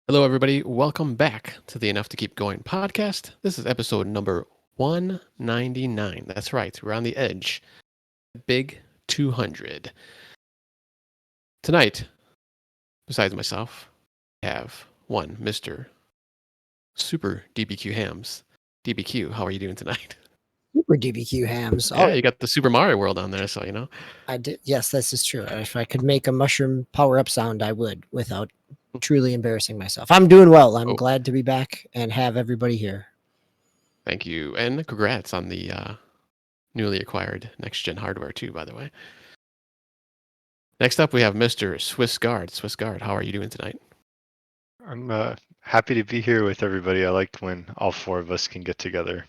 Hello, everybody. Welcome back to the Enough to Keep Going podcast. This is episode number 199. That's right. We're on the edge. Big 200. Tonight, besides myself, I have one Mr. Super DBQ Hams. DBQ, how are you doing tonight? Super DBQ hams. Yeah, you got the Super Mario World on there, so you know. I did. Yes, this is true. If I could make a mushroom power up sound, I would without truly embarrassing myself. I'm doing well. I'm Oh, glad to be back and have everybody here. thank you. And congrats on the newly acquired next gen hardware, too, by the way. Next up, we have Mr. Swiss Guard. Swiss Guard, how are you doing tonight? I'm happy to be here with everybody. I like when all four of us can get together.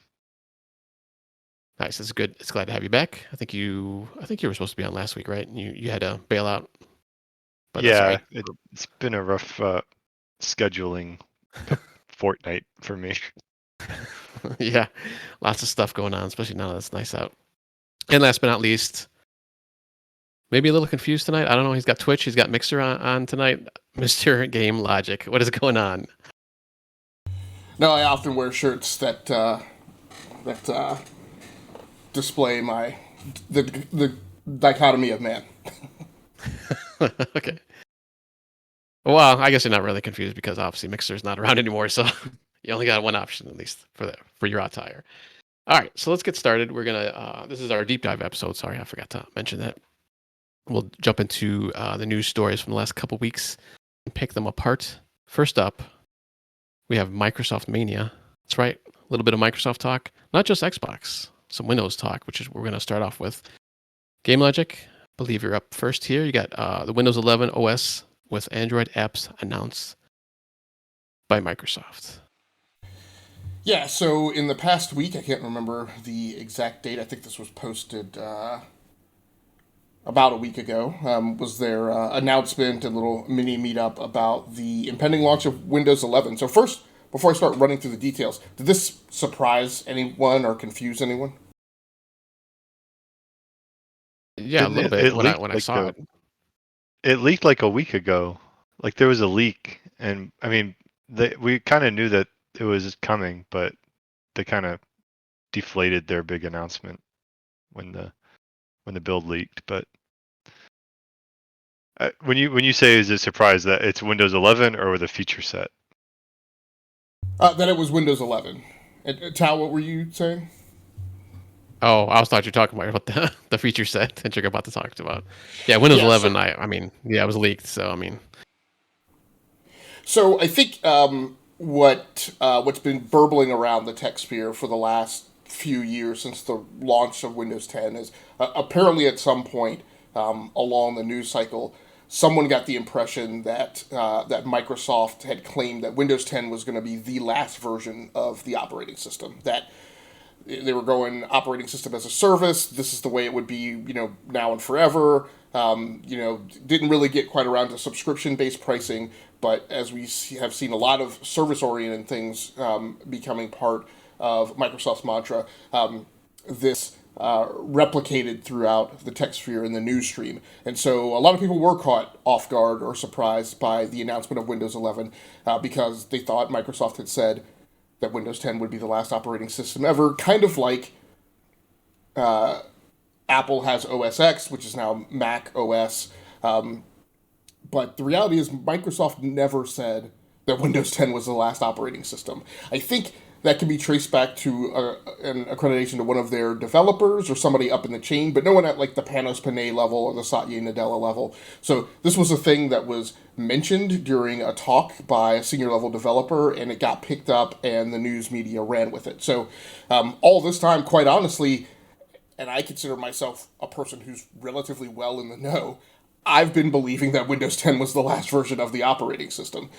Nice. It's good. It's glad to have you back. I think you were supposed to be on last week, right? You had to bail out, but that's all Yeah, right. it's been a rough scheduling fortnight for me. Yeah, lots of stuff going on, especially now that it's nice out. And last but not least, maybe a little confused tonight. I don't know. He's got Twitch. He's got Mixer on tonight. Mr. Game Logic. What is going on? No, I often wear shirts that display the dichotomy of man. Okay. Well, I guess you're not really confused because obviously Mixer's not around anymore, so you only got one option at least for your attire. All right, so let's get started. We're gonna. This is our deep dive episode. Sorry, I forgot to mention that. We'll jump into the news stories from the last couple weeks and pick them apart. First up, we have Microsoft Mania. That's right, a little bit of Microsoft talk, not just Xbox, some Windows talk, which is what we're going to start off with. Game Logic, I believe you're up first here. You got the Windows 11 OS with Android apps announced by Microsoft. Yeah, so in the past week, I can't remember the exact date. I think this was posted about a week ago. Was their announcement and little mini meetup about the impending launch of Windows 11. So first, before I start running through the details, did this surprise anyone or confuse anyone? Yeah, a little bit when I saw it. It leaked like a week ago. Like there was a leak, and I mean, we kind of knew that it was coming, but they kind of deflated their big announcement when the build leaked. But when you say is it a surprise that it's Windows 11 or with a feature set? That it was Windows 11. Tal, what were you saying? Oh, I thought you were talking about the feature set that you're about to talk about. Yeah, Windows Yeah, 11. so, I mean, yeah, it was leaked. So I mean, so I think what's been burbling around the tech sphere for the last few years since the launch of Windows 10 is apparently at some point along the news cycle, someone got the impression that Microsoft had claimed that Windows 10 was going to be the last version of the operating system. That they were going operating system as a service. This is the way it would be, now and forever. Didn't really get quite around to subscription-based pricing, but as we have seen a lot of service-oriented things becoming part of Microsoft's mantra, this replicated throughout the tech sphere in the news stream. And so a lot of people were caught off guard or surprised by the announcement of Windows 11 because they thought Microsoft had said that Windows 10 would be the last operating system ever, kind of like Apple has OS X, which is now Mac OS. But the reality is, Microsoft never said that Windows 10 was the last operating system. I think that can be traced back to an accreditation to one of their developers or somebody up in the chain, but no one at like the Panos Panay level or the Satya Nadella level. So this was a thing that was mentioned during a talk by a senior level developer, and it got picked up, and the news media ran with it. So all this time, quite honestly, and I consider myself a person who's relatively well in the know, I've been believing that Windows 10 was the last version of the operating system.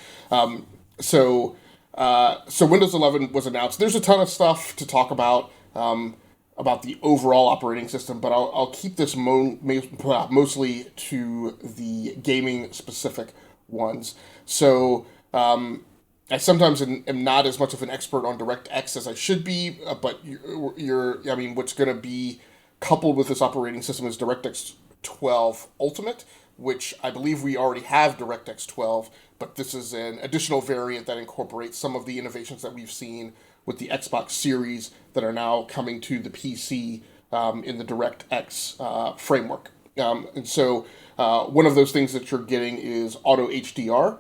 So Windows 11 was announced. There's a ton of stuff to talk about the overall operating system, but I'll keep this mostly to the gaming specific ones. So I sometimes am not as much of an expert on DirectX as I should be, but I mean, what's going to be coupled with this operating system is DirectX 12 Ultimate, which I believe we already have DirectX 12, but this is an additional variant that incorporates some of the innovations that we've seen with the Xbox Series that are now coming to the PC in the DirectX framework. And so one of those things that you're getting is Auto HDR,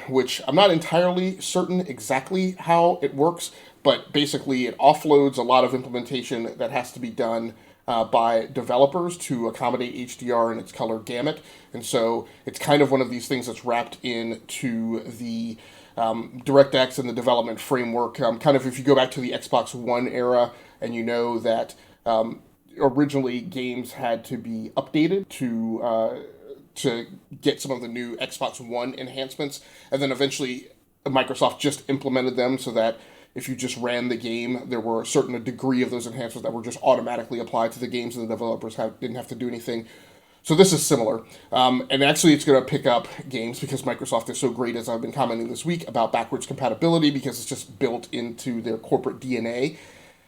which I'm not entirely certain exactly how it works, but basically it offloads a lot of implementation that has to be done by developers to accommodate HDR in its color gamut. And so it's kind of one of these things that's wrapped into the DirectX and the development framework. Kind of if you go back to the Xbox One era and you know that originally games had to be updated to get some of the new Xbox One enhancements, and then eventually Microsoft just implemented them so that if you just ran the game, there were a certain degree of those enhancements that were just automatically applied to the games, and the developers didn't have to do anything. So this is similar. And actually, it's going to pick up games because Microsoft is so great, as I've been commenting this week, about backwards compatibility, because it's just built into their corporate DNA,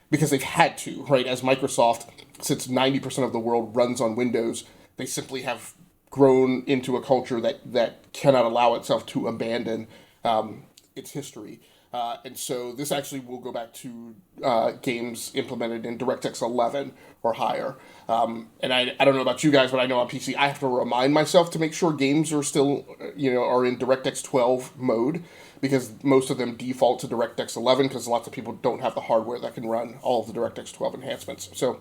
because they've had to, right? As Microsoft, since 90% of the world runs on Windows, they simply have grown into a culture that cannot allow itself to abandon its history. And so this actually will go back to games implemented in DirectX 11 or higher. And I don't know about you guys, but I know on PC I have to remind myself to make sure games are still, are in DirectX 12 mode, because most of them default to DirectX 11 because lots of people don't have the hardware that can run all of the DirectX 12 enhancements. So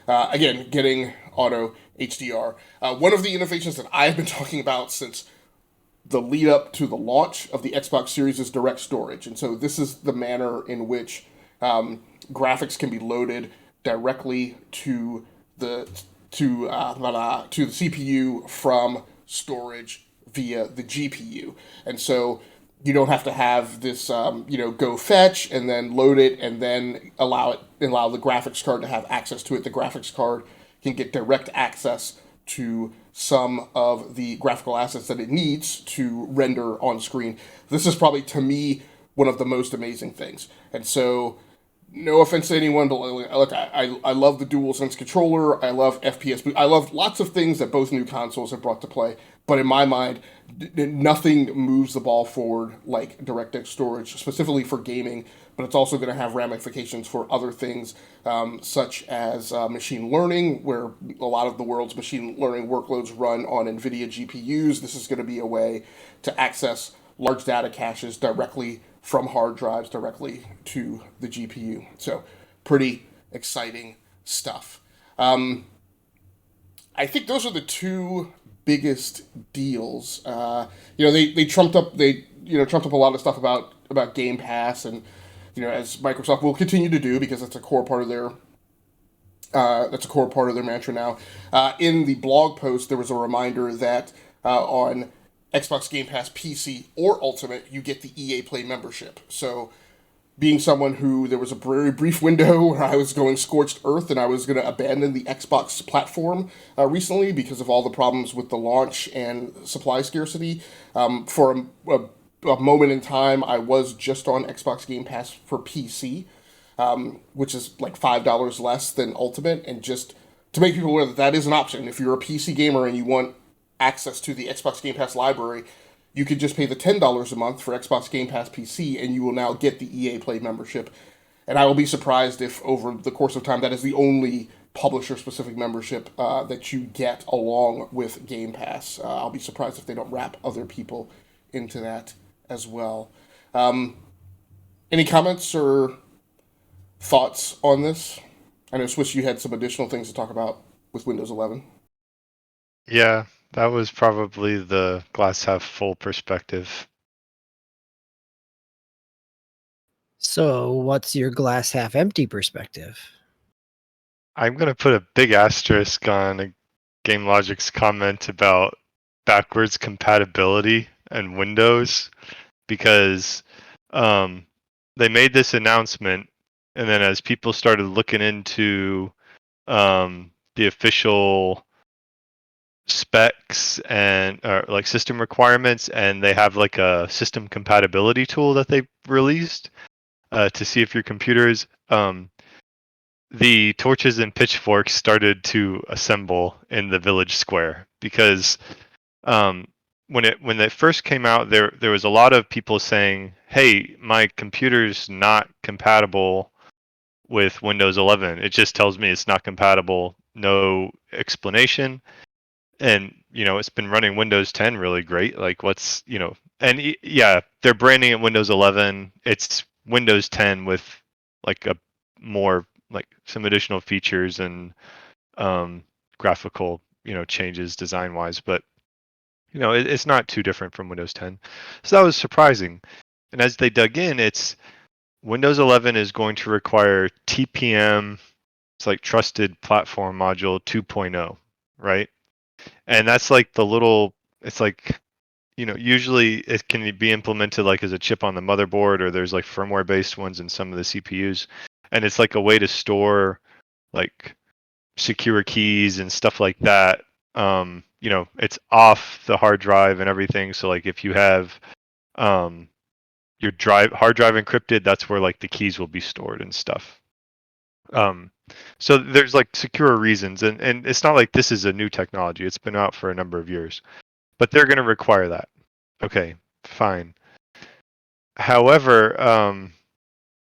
again, getting Auto HDR. One of the innovations that I've been talking about since the lead up to the launch of the Xbox Series is direct storage. And so this is the manner in which graphics can be loaded directly to the CPU from storage via the GPU. And so you don't have to have this, go fetch and then load it and then allow the graphics card to have access to it. The graphics card can get direct access to some of the graphical assets that it needs to render on screen. This is probably, to me, one of the most amazing things. And so, no offense to anyone, but look, I love the DualSense controller. I love FPS boost. I love lots of things that both new consoles have brought to play. But in my mind, nothing moves the ball forward like DirectX storage, specifically for gaming. But it's also going to have ramifications for other things, such as machine learning, where a lot of the world's machine learning workloads run on NVIDIA GPUs. This is going to be a way to access large data caches directly from hard drives directly to the GPU. So pretty exciting stuff. I think those are the two biggest deals. They trumped up a lot of stuff about Game Pass, and as Microsoft will continue to do, because that's a core part of their mantra now. In the blog post, there was a reminder that on Xbox Game Pass PC or Ultimate, you get the EA Play membership. So, being someone who, there was a very brief window where I was going scorched earth and I was going to abandon the Xbox platform recently because of all the problems with the launch and supply scarcity. For a moment in time, I was just on Xbox Game Pass for PC, which is like $5 less than Ultimate. And just to make people aware that is an option. If you're a PC gamer and you want access to the Xbox Game Pass library, you could just pay the $10 a month for Xbox Game Pass PC, and you will now get the EA Play membership. And I will be surprised if over the course of time that is the only publisher-specific membership that you get along with Game Pass. I'll be surprised if they don't wrap other people into that as well. Any comments or thoughts on this? I know, Swiss, you had some additional things to talk about with Windows 11. Yeah, that was probably the glass half full perspective. So, what's your glass half empty perspective? I'm going to put a big asterisk on GameLogic's comment about backwards compatibility and Windows, because they made this announcement, and then as people started looking into the official specs and like system requirements, and they have like a system compatibility tool that they released to see if your computers the torches and pitchforks started to assemble in the village square, because When it first came out, there was a lot of people saying, "Hey, my computer's not compatible with Windows 11. It just tells me it's not compatible. No explanation." And it's been running Windows 10 really great. Like, what's and yeah, they're branding it Windows 11. It's Windows 10 with like a more like some additional features and graphical changes design wise, but it's not too different from Windows 10. So that was surprising. And as they dug in, it's Windows 11 is going to require TPM. It's like Trusted Platform Module 2.0, right? And that's like it's like, usually it can be implemented like as a chip on the motherboard, or there's like firmware based ones in some of the CPUs. And it's like a way to store like secure keys and stuff like that. It's off the hard drive and everything. So like if you have your hard drive encrypted, that's where like the keys will be stored and stuff. So there's like secure reasons, and it's not like this is a new technology. It's been out for a number of years, but they're going to require that. Okay, fine. However,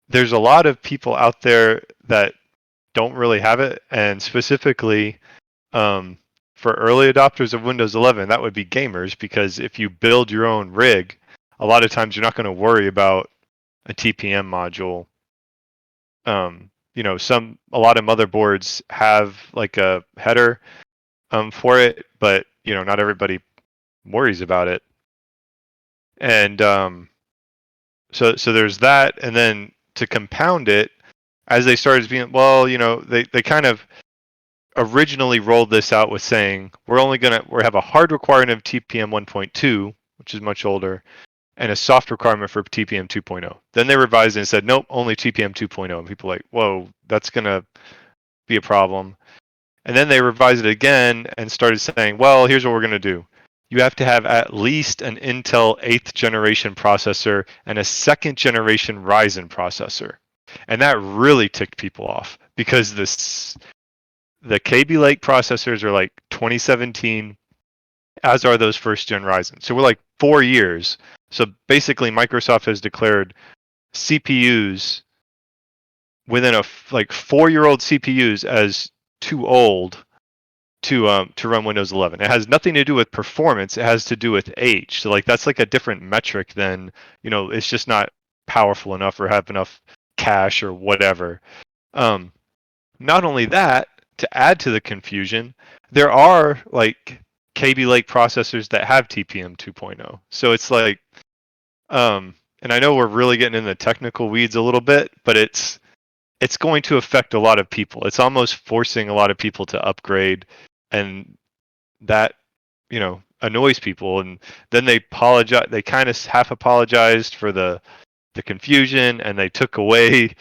there's a lot of people out there that don't really have it, and specifically for early adopters of Windows 11, that would be gamers, because if you build your own rig, a lot of times you're not going to worry about a TPM module. A lot of motherboards have like a header for it, but not everybody worries about it. And so there's that, and then to compound it, as they started being, they kind of originally rolled this out with saying we have a hard requirement of TPM 1.2, which is much older, and a soft requirement for TPM 2.0. Then they revised it and said, nope, only TPM 2.0. And people are like, whoa, that's going to be a problem. And then they revised it again and started saying, well, here's what we're going to do. You have to have at least an Intel 8th generation processor and a 2nd generation Ryzen processor. And that really ticked people off, because the Kaby Lake processors are like 2017, as are those 1st gen Ryzen. So we're like 4 years. So basically, Microsoft has declared CPUs within a 4-year-old CPUs as too old to run Windows 11. It has nothing to do with performance. It has to do with age. So like that's like a different metric than it's just not powerful enough or have enough cache or whatever. Not only that, to add to the confusion, there are like Kaby Lake processors that have TPM 2.0. So it's like, and I know we're really getting in the technical weeds a little bit, but it's going to affect a lot of people. It's almost forcing a lot of people to upgrade, and that annoys people. And then they apologize. They kind of half apologized for the confusion, and they took away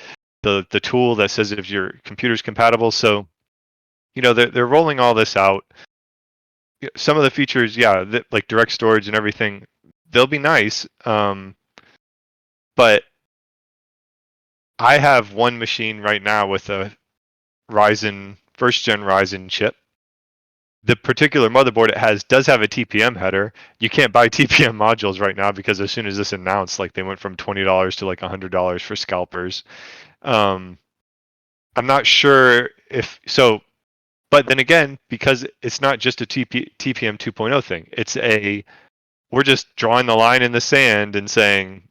the tool that says if your computer's compatible. So they're rolling all this out. Some of the features, like direct storage and everything, they'll be nice. But I have one machine right now with a Ryzen 1st gen Ryzen chip. The particular motherboard it has does have a TPM header. You can't buy TPM modules right now, because as soon as this announced, like they went from $20 to like $100 for scalpers. I'm not sure if so. But then again, because it's not just a TPM 2.0 thing, we're just drawing the line in the sand and saying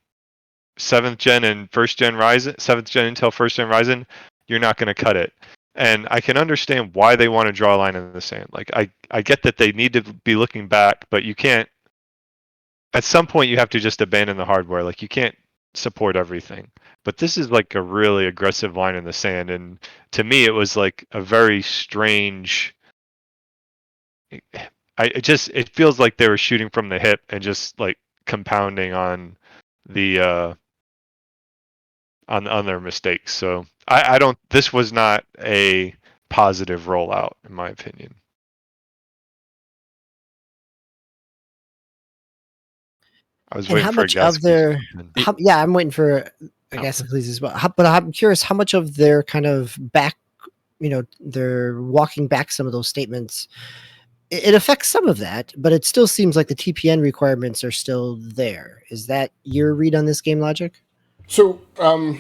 7th gen and 1st gen Ryzen, 7th gen Intel 1st gen Ryzen, you're not going to cut it. And I can understand why they want to draw a line in the sand. Like I get that they need to be looking back, but you can't. At some point, you have to just abandon the hardware. Like you can't support everything. But this is like a really aggressive line in the sand, and to me, it was like a very strange. It feels like they were shooting from the hip and just like compounding on the on their mistakes. So I don't. This was not a positive rollout, in my opinion. I was And waiting how for much a gas. of their, I'm waiting for a gas please as well. But I'm curious how much of their kind of back, they're walking back some of those statements it affects some of that, but it still seems like the TPN requirements are still there. Is that your read on this game logic? So, so I'm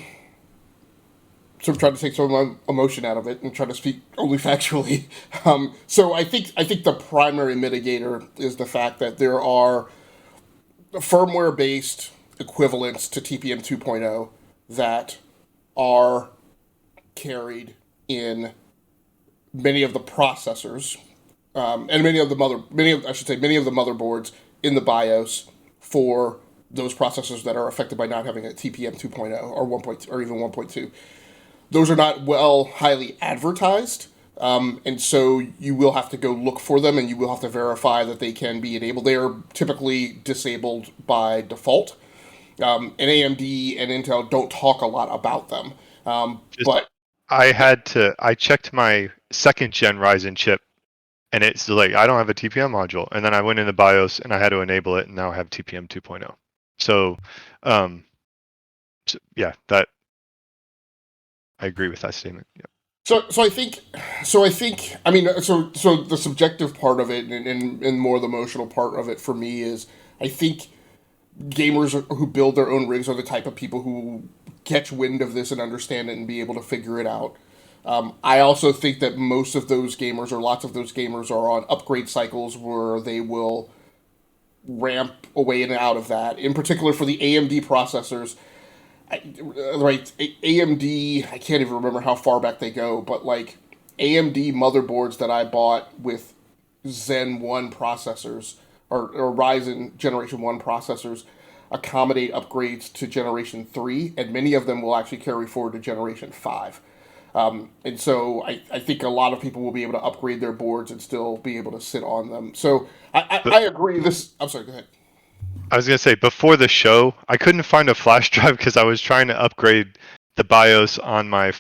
trying to take some of my emotion out of it and try to speak only factually. So I think the primary mitigator is the fact that there are firmware-based equivalents to TPM 2.0 that are carried in many of the processors and many of the motherboards in the BIOS for those processors that are affected by not having a TPM 2.0 or 1. Or even 1.2. Those are not highly advertised, and so you will have to go look for them, and you will have to verify that they can be enabled. They are typically disabled by default, and AMD and Intel don't talk a lot about them. But I checked my 2nd-gen Ryzen chip, and it's like, I don't have a TPM module. And then I went in the BIOS, and I had to enable it, and now I have TPM 2.0. So, yeah, that I agree with that statement. Yeah. So I think, I mean, so the subjective part of it and more the emotional part of it for me is, I think gamers who build their own rigs are the type of people who catch wind of this and understand it and be able to figure it out. I also think that most of those gamers, or lots of those gamers, are on upgrade cycles where they will ramp away and out of that. In particular, for the AMD processors, AMD, I can't even remember how far back they go, but like AMD motherboards that I bought with Zen 1 processors or Ryzen Generation 1 processors accommodate upgrades to Generation 3, and many of them will actually carry forward to Generation 5. And so I think a lot of people will be able to upgrade their boards and still be able to sit on them. So I agree. I'm sorry, go ahead. I was gonna say, before the show, I couldn't find a flash drive because I was trying to upgrade the BIOS on my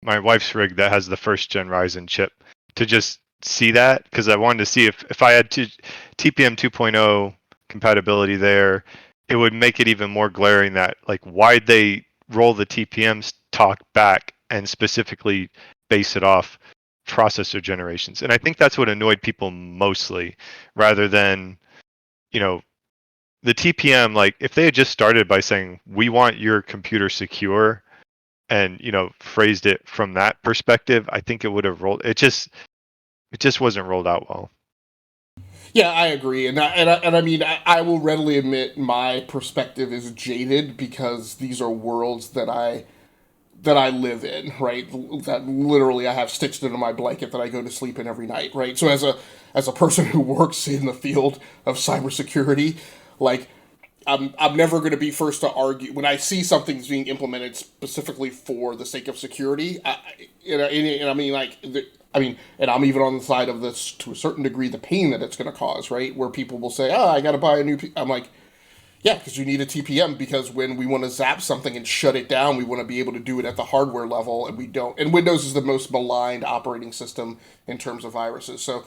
wife's rig that has the 1st-gen Ryzen chip to just see that, because I wanted to see if I had TPM 2.0 compatibility there, it would make it even more glaring that, like, why'd they roll the TPM talk back and specifically base it off processor generations. And I think that's what annoyed people mostly, rather than, the TPM, like, if they had just started by saying, we want your computer secure, and, phrased it from that perspective, I think it would have rolled. It just wasn't rolled out well. Yeah, I agree, and I mean, I will readily admit my perspective is jaded because these are worlds that I live in, right? That literally I have stitched into my blanket that I go to sleep in every night, right? So as a person who works in the field of cybersecurity, like, I'm never going to be first to argue when I see something's being implemented specifically for the sake of security. And I mean, like, and I'm even on the side of this to a certain degree, the pain that it's going to cause, right? Where people will say, I got to buy a new. I'm like, yeah, because you need a TPM, because when we want to zap something and shut it down, we want to be able to do it at the hardware level, and we don't. And Windows is the most maligned operating system in terms of viruses. So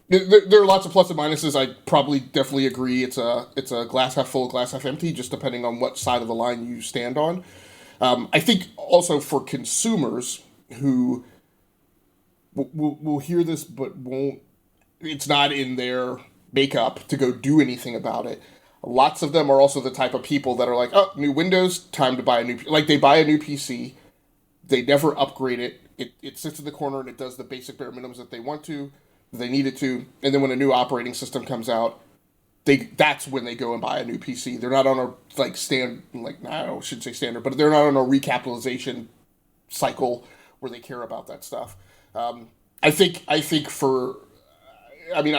there are lots of plus and minuses. I probably definitely agree. It's a glass half full, glass half empty, just depending on what side of the line you stand on. I think also for consumers who will hear this but won't, it's not in their makeup to go do anything about it. Lots of them are also the type of people that are like, oh, new Windows, time to buy a new, like, they buy a new PC, they never upgrade it, it sits in the corner and it does the basic bare minimums that they want to, they need it to, and then when a new operating system comes out, that's when they go and buy a new PC. They're not on a, like, I shouldn't say standard, but they're not on a recapitalization cycle where they care about that stuff. I think I'm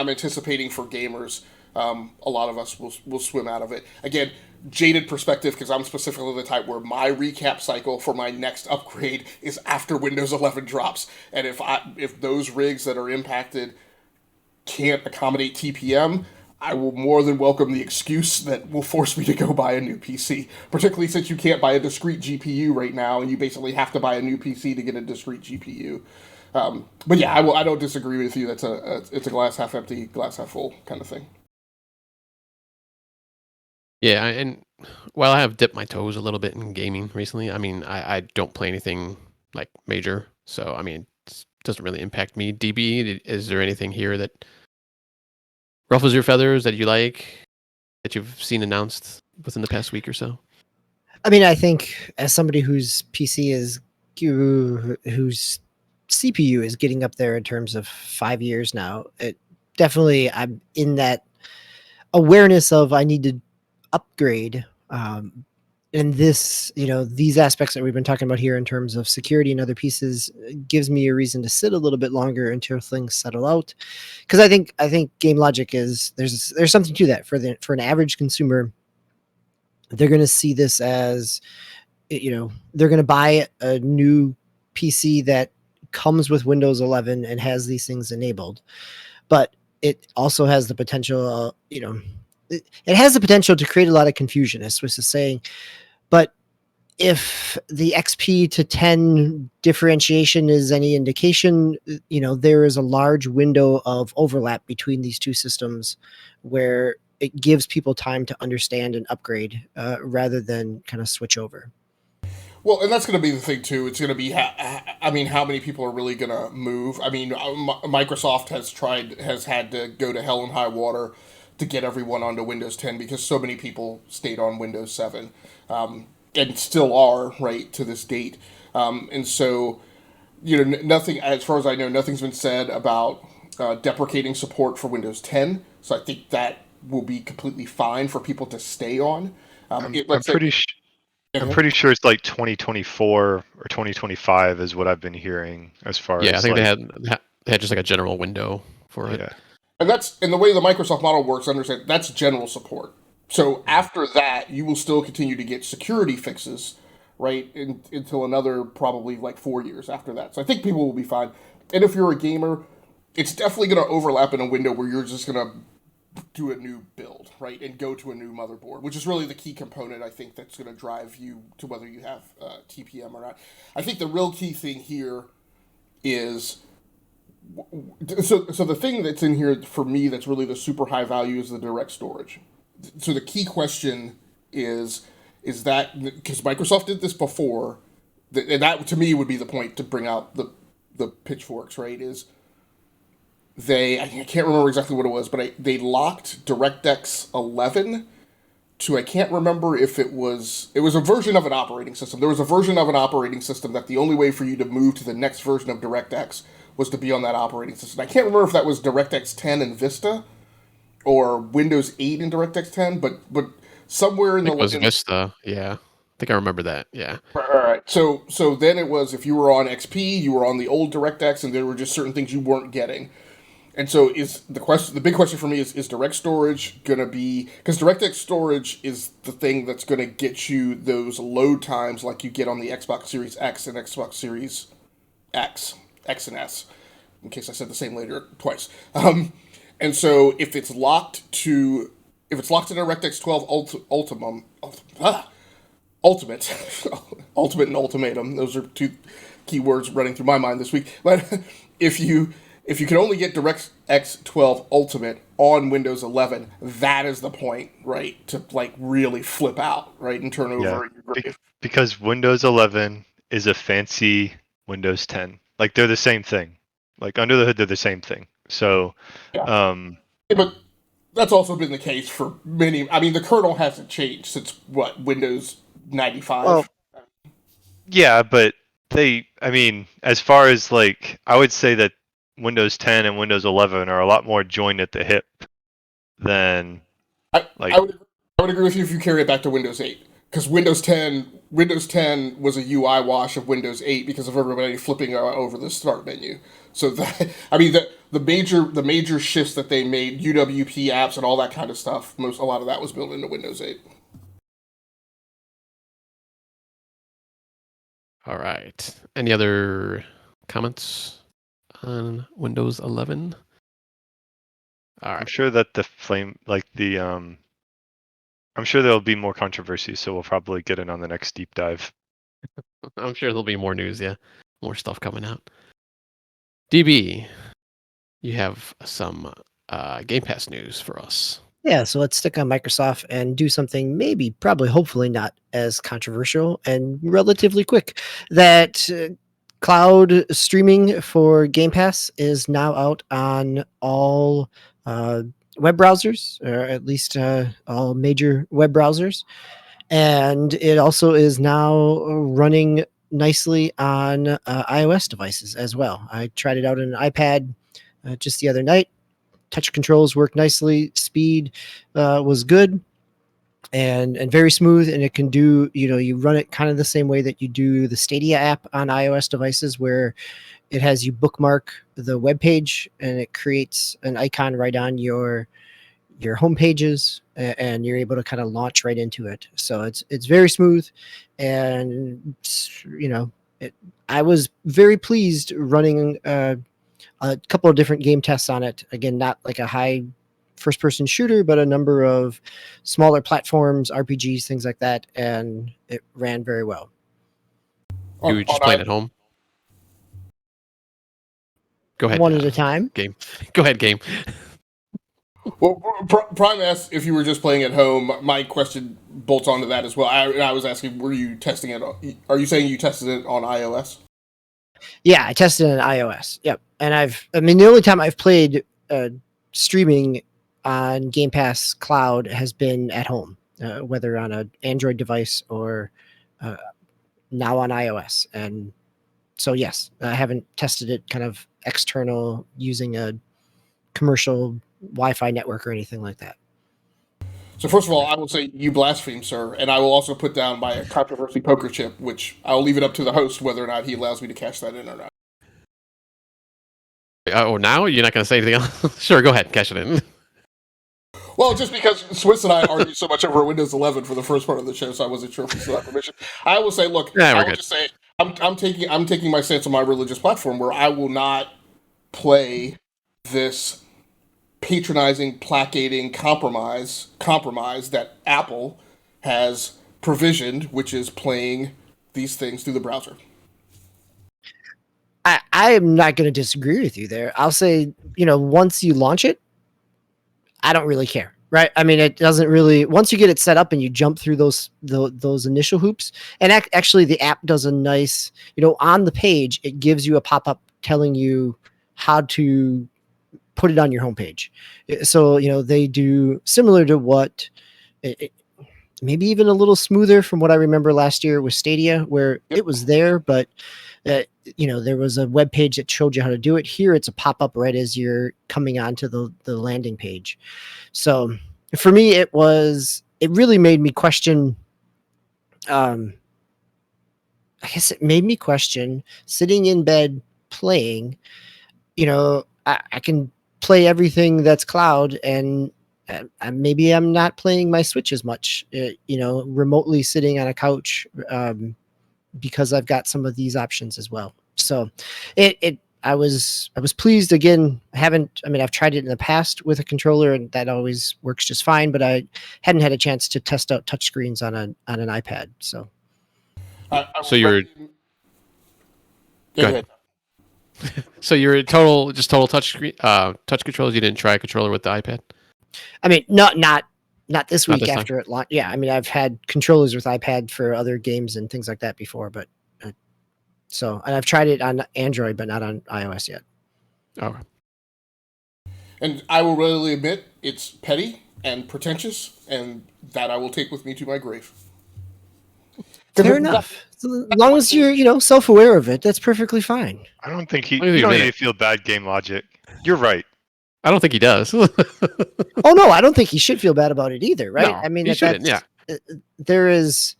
anticipating for gamers, a lot of us will swim out of it. Again, jaded perspective, because I'm specifically the type where my recap cycle for my next upgrade is after Windows 11 drops. And if those rigs that are impacted can't accommodate TPM, I will more than welcome the excuse that will force me to go buy a new PC. Particularly since you can't buy a discrete GPU right now, and you basically have to buy a new PC to get a discrete GPU. But yeah, I don't disagree with you. It's a glass half empty, glass half full kind of thing. Yeah, and while I have dipped my toes a little bit in gaming recently, I mean, I don't play anything like major. So, I mean, doesn't really impact me. DB, is there anything here that ruffles your feathers that you like, that you've seen announced within the past week or so? I mean, I think as somebody whose PC is whose CPU is getting up there in terms of 5 years now, it definitely I'm in that awareness of I need to upgrade. And this, these aspects that we've been talking about here in terms of security and other pieces gives me a reason to sit a little bit longer until things settle out. Because I think game logic is there's something to that for an average consumer. They're going to see this as, they're going to buy a new PC that comes with Windows 11 and has these things enabled, but it also has the potential, it has the potential to create a lot of confusion, as Swiss is saying. But if the XP to 10 differentiation is any indication, there is a large window of overlap between these two systems where it gives people time to understand and upgrade rather than kind of switch over. Well, and that's going to be the thing too. It's going to be, how many people are really going to move? I mean, Microsoft has had to go to hell and high water to get everyone onto Windows 10 because so many people stayed on Windows 7, and still are right to this date. And so, nothing, as far as I know, nothing's been said about deprecating support for Windows 10. So I think that will be completely fine for people to stay on. I'm pretty sure it's like 2024 or 2025 is what I've been hearing as far as I think like, they had just like a general window for it. And the way the Microsoft model works, understand that's general support. So after that, you will still continue to get security fixes, right, until another probably like 4 years after that. So I think people will be fine. And if you're a gamer, it's definitely going to overlap in a window where you're just going to do a new build, right, and go to a new motherboard, which is really the key component, I think, that's going to drive you to whether you have TPM or not. I think the real key thing here is, so the thing that's in here for me that's really the super high value is the direct storage. So the key question is that, because Microsoft did this before, and that to me would be the point to bring out the pitchforks, right, is I can't remember exactly what it was, but they locked DirectX 11 to, I can't remember if it was a version of an operating system. There was a version of an operating system that the only way for you to move to the next version of DirectX was to be on that operating system. I can't remember if that was DirectX 10 and Vista or Windows 8 and DirectX 10, but somewhere in I think it was Vista. Yeah, I think I remember that. Yeah. All right. So then it was, if you were on XP, you were on the old DirectX, and there were just certain things you weren't getting. And so the big question for me is direct storage going to be, because DirectX storage is the thing that's going to get you those load times like you get on the Xbox Series X and Xbox Series X and S, in case I said the same later twice. And so if it's locked to DirectX 12 Ultimate, Ultimate and Ultimatum, those are two key words running through my mind this week. But if you can only get DirectX 12 Ultimate on Windows 11, that is the point, right, to like really flip out, right, and turn over your grave. Because Windows 11 is a fancy Windows 10. Like, they're the same thing. Like, under the hood, they're the same thing. So, but that's also been the case for many. I mean, the kernel hasn't changed since Windows 95. Well, yeah, but as far as like, I would say that Windows 10 and Windows 11 are a lot more joined at the hip than I would agree with you if you carry it back to Windows 8, because Windows 10 was a UI wash of Windows 8 because of everybody flipping over the start menu. So the major shifts that they made, UWP apps and all that kind of stuff, a lot of that was built into Windows 8. All right. Any other comments on Windows 11? All right. I'm sure that I'm sure there'll be more controversy, so we'll probably get in on the next deep dive. I'm sure there'll be more news, yeah. More stuff coming out. DB, you have some Game Pass news for us. Yeah, so let's stick on Microsoft and do something hopefully not as controversial and relatively quick that cloud streaming for Game Pass is now out on all web browsers, or at least all major web browsers. And it also is now running nicely on iOS devices as well. I tried it out on an iPad just the other night. Touch controls work nicely. Speed was good and very smooth. And it can do, you run it kind of the same way that you do the Stadia app on iOS devices, where it has you bookmark the web page and it creates an icon right on your home pages, and you're able to kind of launch right into it. So it's very smooth, and I was very pleased running a couple of different game tests on it. Again, not like a high first person shooter, but a number of smaller platforms, RPGs, things like that, and it ran very well. You were just playing at home? Go ahead. One at a time. Game. Go ahead, Game. Well, Prime asked if you were just playing at home. My question bolts onto that as well. I was asking, were you testing it? Are you saying you tested it on iOS? Yeah, I tested it on iOS. Yep. And the only time I've played streaming on Game Pass Cloud has been at home, whether on an Android device or now on iOS. And so, yes, I haven't tested it kind of external using a commercial Wi-Fi network or anything like that. So first of all, I will say you blaspheme, sir, and I will also put down my controversy poker chip, which I'll leave it up to the host whether or not he allows me to cash that in or not. Now you're not going to say anything else? Sure, go ahead, cash it in. Well, just because Swiss and I argued so much over Windows 11 for the first part of the show, so I wasn't sure if we still had permission. I will say, look, Yeah, I will just say I'm taking my stance on my religious platform where I will not play this patronizing, placating compromise that Apple has provisioned, which is playing these things through the browser. I am not going to disagree with you there. I'll say, once you launch it, I don't really care, right? I mean, it doesn't really, once you get it set up and you jump through those initial hoops, and actually the app does a nice, on the page, it gives you a pop-up telling you how to put it on your homepage. So, they do similar to what, maybe even a little smoother from what I remember last year with Stadia, where it was there, but there was a web page that showed you how to do it. Here, it's a pop-up right as you're coming onto the landing page. So for me, it really made me question. I guess it made me question sitting in bed playing. I can play everything that's cloud, and maybe I'm not playing my Switch as much. Remotely sitting on a couch. Because I've got some of these options as well. So I was pleased. Again, I've tried it in the past with a controller, and that always works just fine, but I hadn't had a chance to test out touchscreens on an iPad. So So you're go ahead. So you're total touch screen touch controls. You didn't try a controller with the iPad? I mean, not this week after it launched. Yeah, I mean, I've had controllers with iPad for other games and things like that before, but and I've tried it on Android, but not on iOS yet. Okay. And I will readily admit it's petty and pretentious, and that I will take with me to my grave. Fair enough. As long as you're, self-aware of it, that's perfectly fine. I don't think you don't need to feel bad, Game Logic. You're right. I don't think he does. Oh no, I don't think he should feel bad about it either, right? No, I mean, he shouldn't. Yeah, there is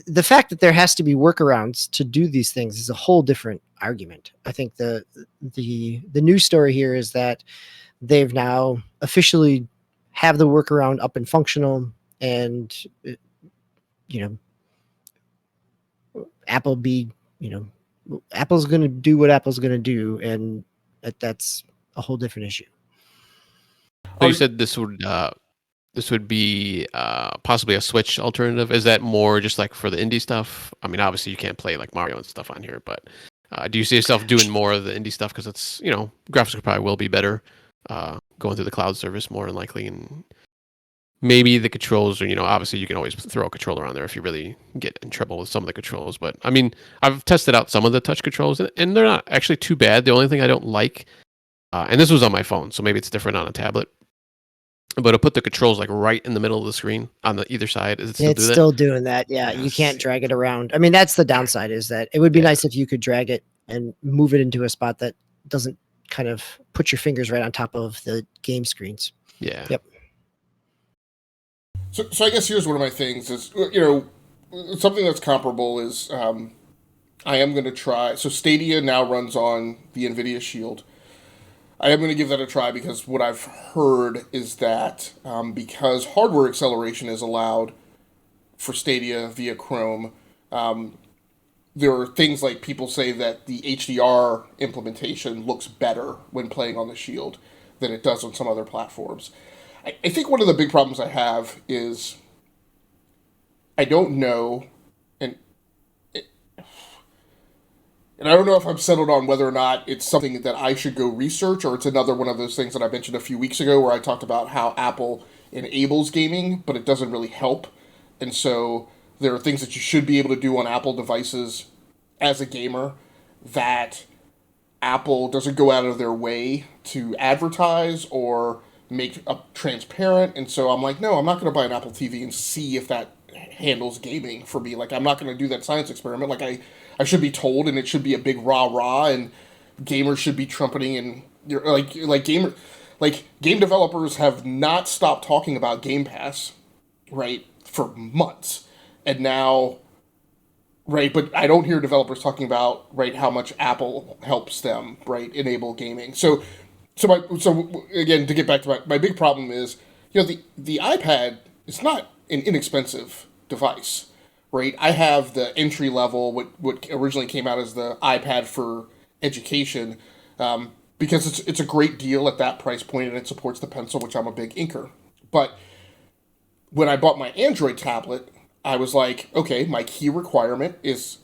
the fact that there has to be workarounds to do these things is a whole different argument. I think the news story here is that they've now officially have the workaround up and functional, and Apple's going to do what Apple's going to do, and that's a whole different issue. So you said this would be possibly a Switch alternative. Is that more just like for the indie stuff? I mean, obviously you can't play like Mario and stuff on here, but do you see yourself doing more of the indie stuff? Because it's, graphics probably will be better going through the cloud service more than likely, and maybe the controls are, obviously you can always throw a controller on there if you really get in trouble with some of the controls. But I mean, I've tested out some of the touch controls, and they're not actually too bad. The only thing I don't like, and this was on my phone, so maybe it's different on a tablet, but it'll put the controls like right in the middle of the screen on the either side. Is it still It's do that? still doing that. Yeah, you Yes. can't drag it around. I mean, that's the downside, is that it would be Yeah. nice if you could drag it and move it into a spot that doesn't kind of put your fingers right on top of the game screens. Yeah. Yep. So I guess here's one of my things is, something that's comparable is I am going to try. So Stadia now runs on the NVIDIA Shield. I am going to give that a try because what I've heard is that because hardware acceleration is allowed for Stadia via Chrome, there are things like people say that the HDR implementation looks better when playing on the Shield than it does on some other platforms. I think one of the big problems I have is I don't know, and I don't know if I'm settled on whether or not it's something that I should go research, or it's another one of those things that I mentioned a few weeks ago where I talked about how Apple enables gaming, but it doesn't really help. And so there are things that you should be able to do on Apple devices as a gamer that Apple doesn't go out of their way to advertise or make up transparent. And so I'm like, no, I'm not going to buy an Apple TV and see if that handles gaming for me. Like, I'm not going to do that science experiment. Like, I should be told, and it should be a big rah-rah, and gamers should be trumpeting, and game developers have not stopped talking about Game Pass, right, for months. And now, right, but I don't hear developers talking about, right, how much Apple helps them, right, enable gaming. So again, to get back to my big problem is, the iPad is not an inexpensive device, right? I have the entry level, what originally came out as the iPad for education, because it's a great deal at that price point, and it supports the pencil, which I'm a big inker. But when I bought my Android tablet, I was like, okay, my key requirement is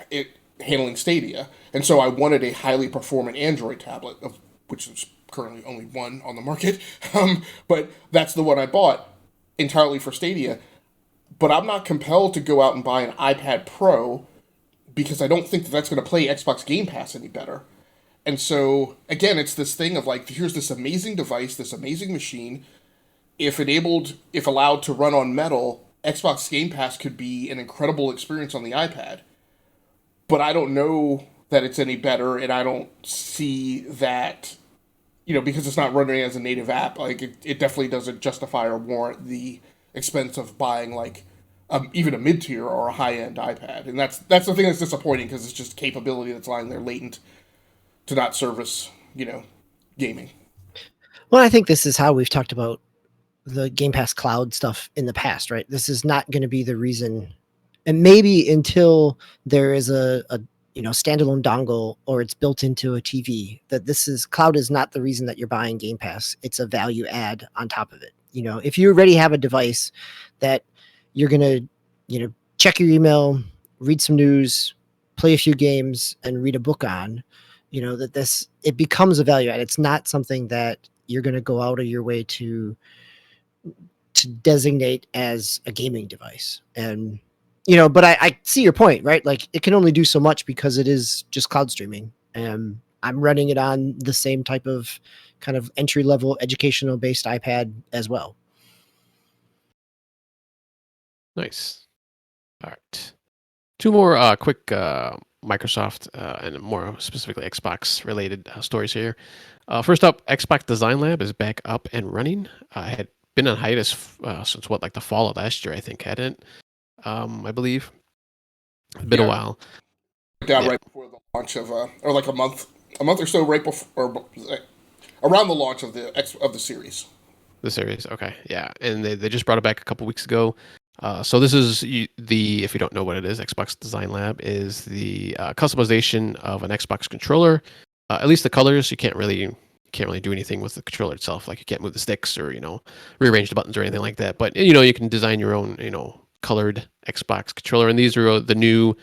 it handling Stadia, and so I wanted a highly performant Android tablet, of which is currently only one on the market, but that's the one I bought entirely for Stadia. But I'm not compelled to go out and buy an iPad Pro because I don't think that that's going to play Xbox Game Pass any better. And so, again, it's this thing of like, here's this amazing device, this amazing machine. If allowed to run on metal, Xbox Game Pass could be an incredible experience on the iPad. But I don't know that it's any better, and I don't see that, because it's not running as a native app, like it definitely doesn't justify or warrant the expense of buying like even a mid-tier or a high-end iPad. And that's the thing that's disappointing, because it's just capability that's lying there latent to not service, gaming. Well, I think this is how we've talked about the Game Pass Cloud stuff in the past, right? This is not going to be the reason, and maybe until there is a standalone dongle or it's built into a TV, that cloud is not the reason that you're buying Game Pass. It's a value add on top of it. If you already have a device that you're going to, check your email, read some news, play a few games, and read a book on, it becomes a value add. It's not something that you're going to go out of your way to designate as a gaming device. And but I see your point, right? Like, it can only do so much because it is just cloud streaming. And I'm running it on the same type of kind of entry level educational based iPad as well. Nice. All right. Two more quick Microsoft and more specifically Xbox related stories here. First up, Xbox Design Lab is back up and running. I had been on hiatus since like the fall of last year, I think, hadn't I believe. It's been a while. Down right before the launch of, or like a month or so right before, or around the launch of the series. The series, okay, yeah, and they just brought it back a couple weeks ago. So this is if you don't know what it is, Xbox Design Lab is the customization of an Xbox controller. At least the colors, you can't really do anything with the controller itself. Like, you can't move the sticks or rearrange the buttons or anything like that. But you can design your own colored Xbox controller, and these are the new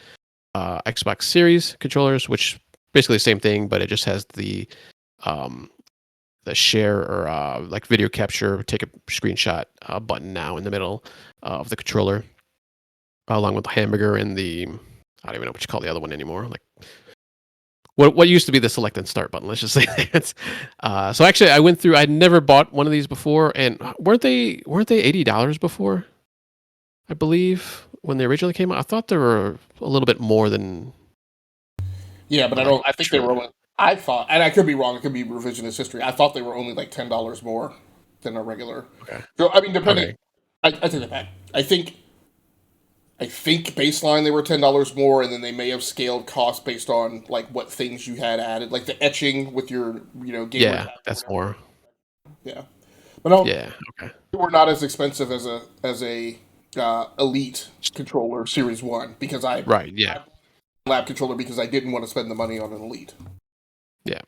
Xbox Series controllers, which basically the same thing, but it just has the share or like video capture, take a screenshot button now in the middle of the controller, along with the hamburger and the I don't even know what you call the other one anymore. Like what used to be the select and start button. Let's just say that. So actually, I went through. I'd never bought one of these before, and weren't they $80 before? I believe when they originally came out. I thought they were a little bit more than. Yeah, but I like, don't. I think they were only. I thought, and I could be wrong. It could be revisionist history. I thought they were only like $10 more than a regular. Okay. So I mean, depending. Okay. I take that back. I think baseline they were $10 more, and then they may have scaled costs based on like what things you had added, like the etching with your game. Yeah, that's more. Yeah, but no, Yeah. Okay. they were not as expensive as a Elite controller Series One because Right. Yeah. lab controller because I didn't want to spend the money on an Elite. Yeah.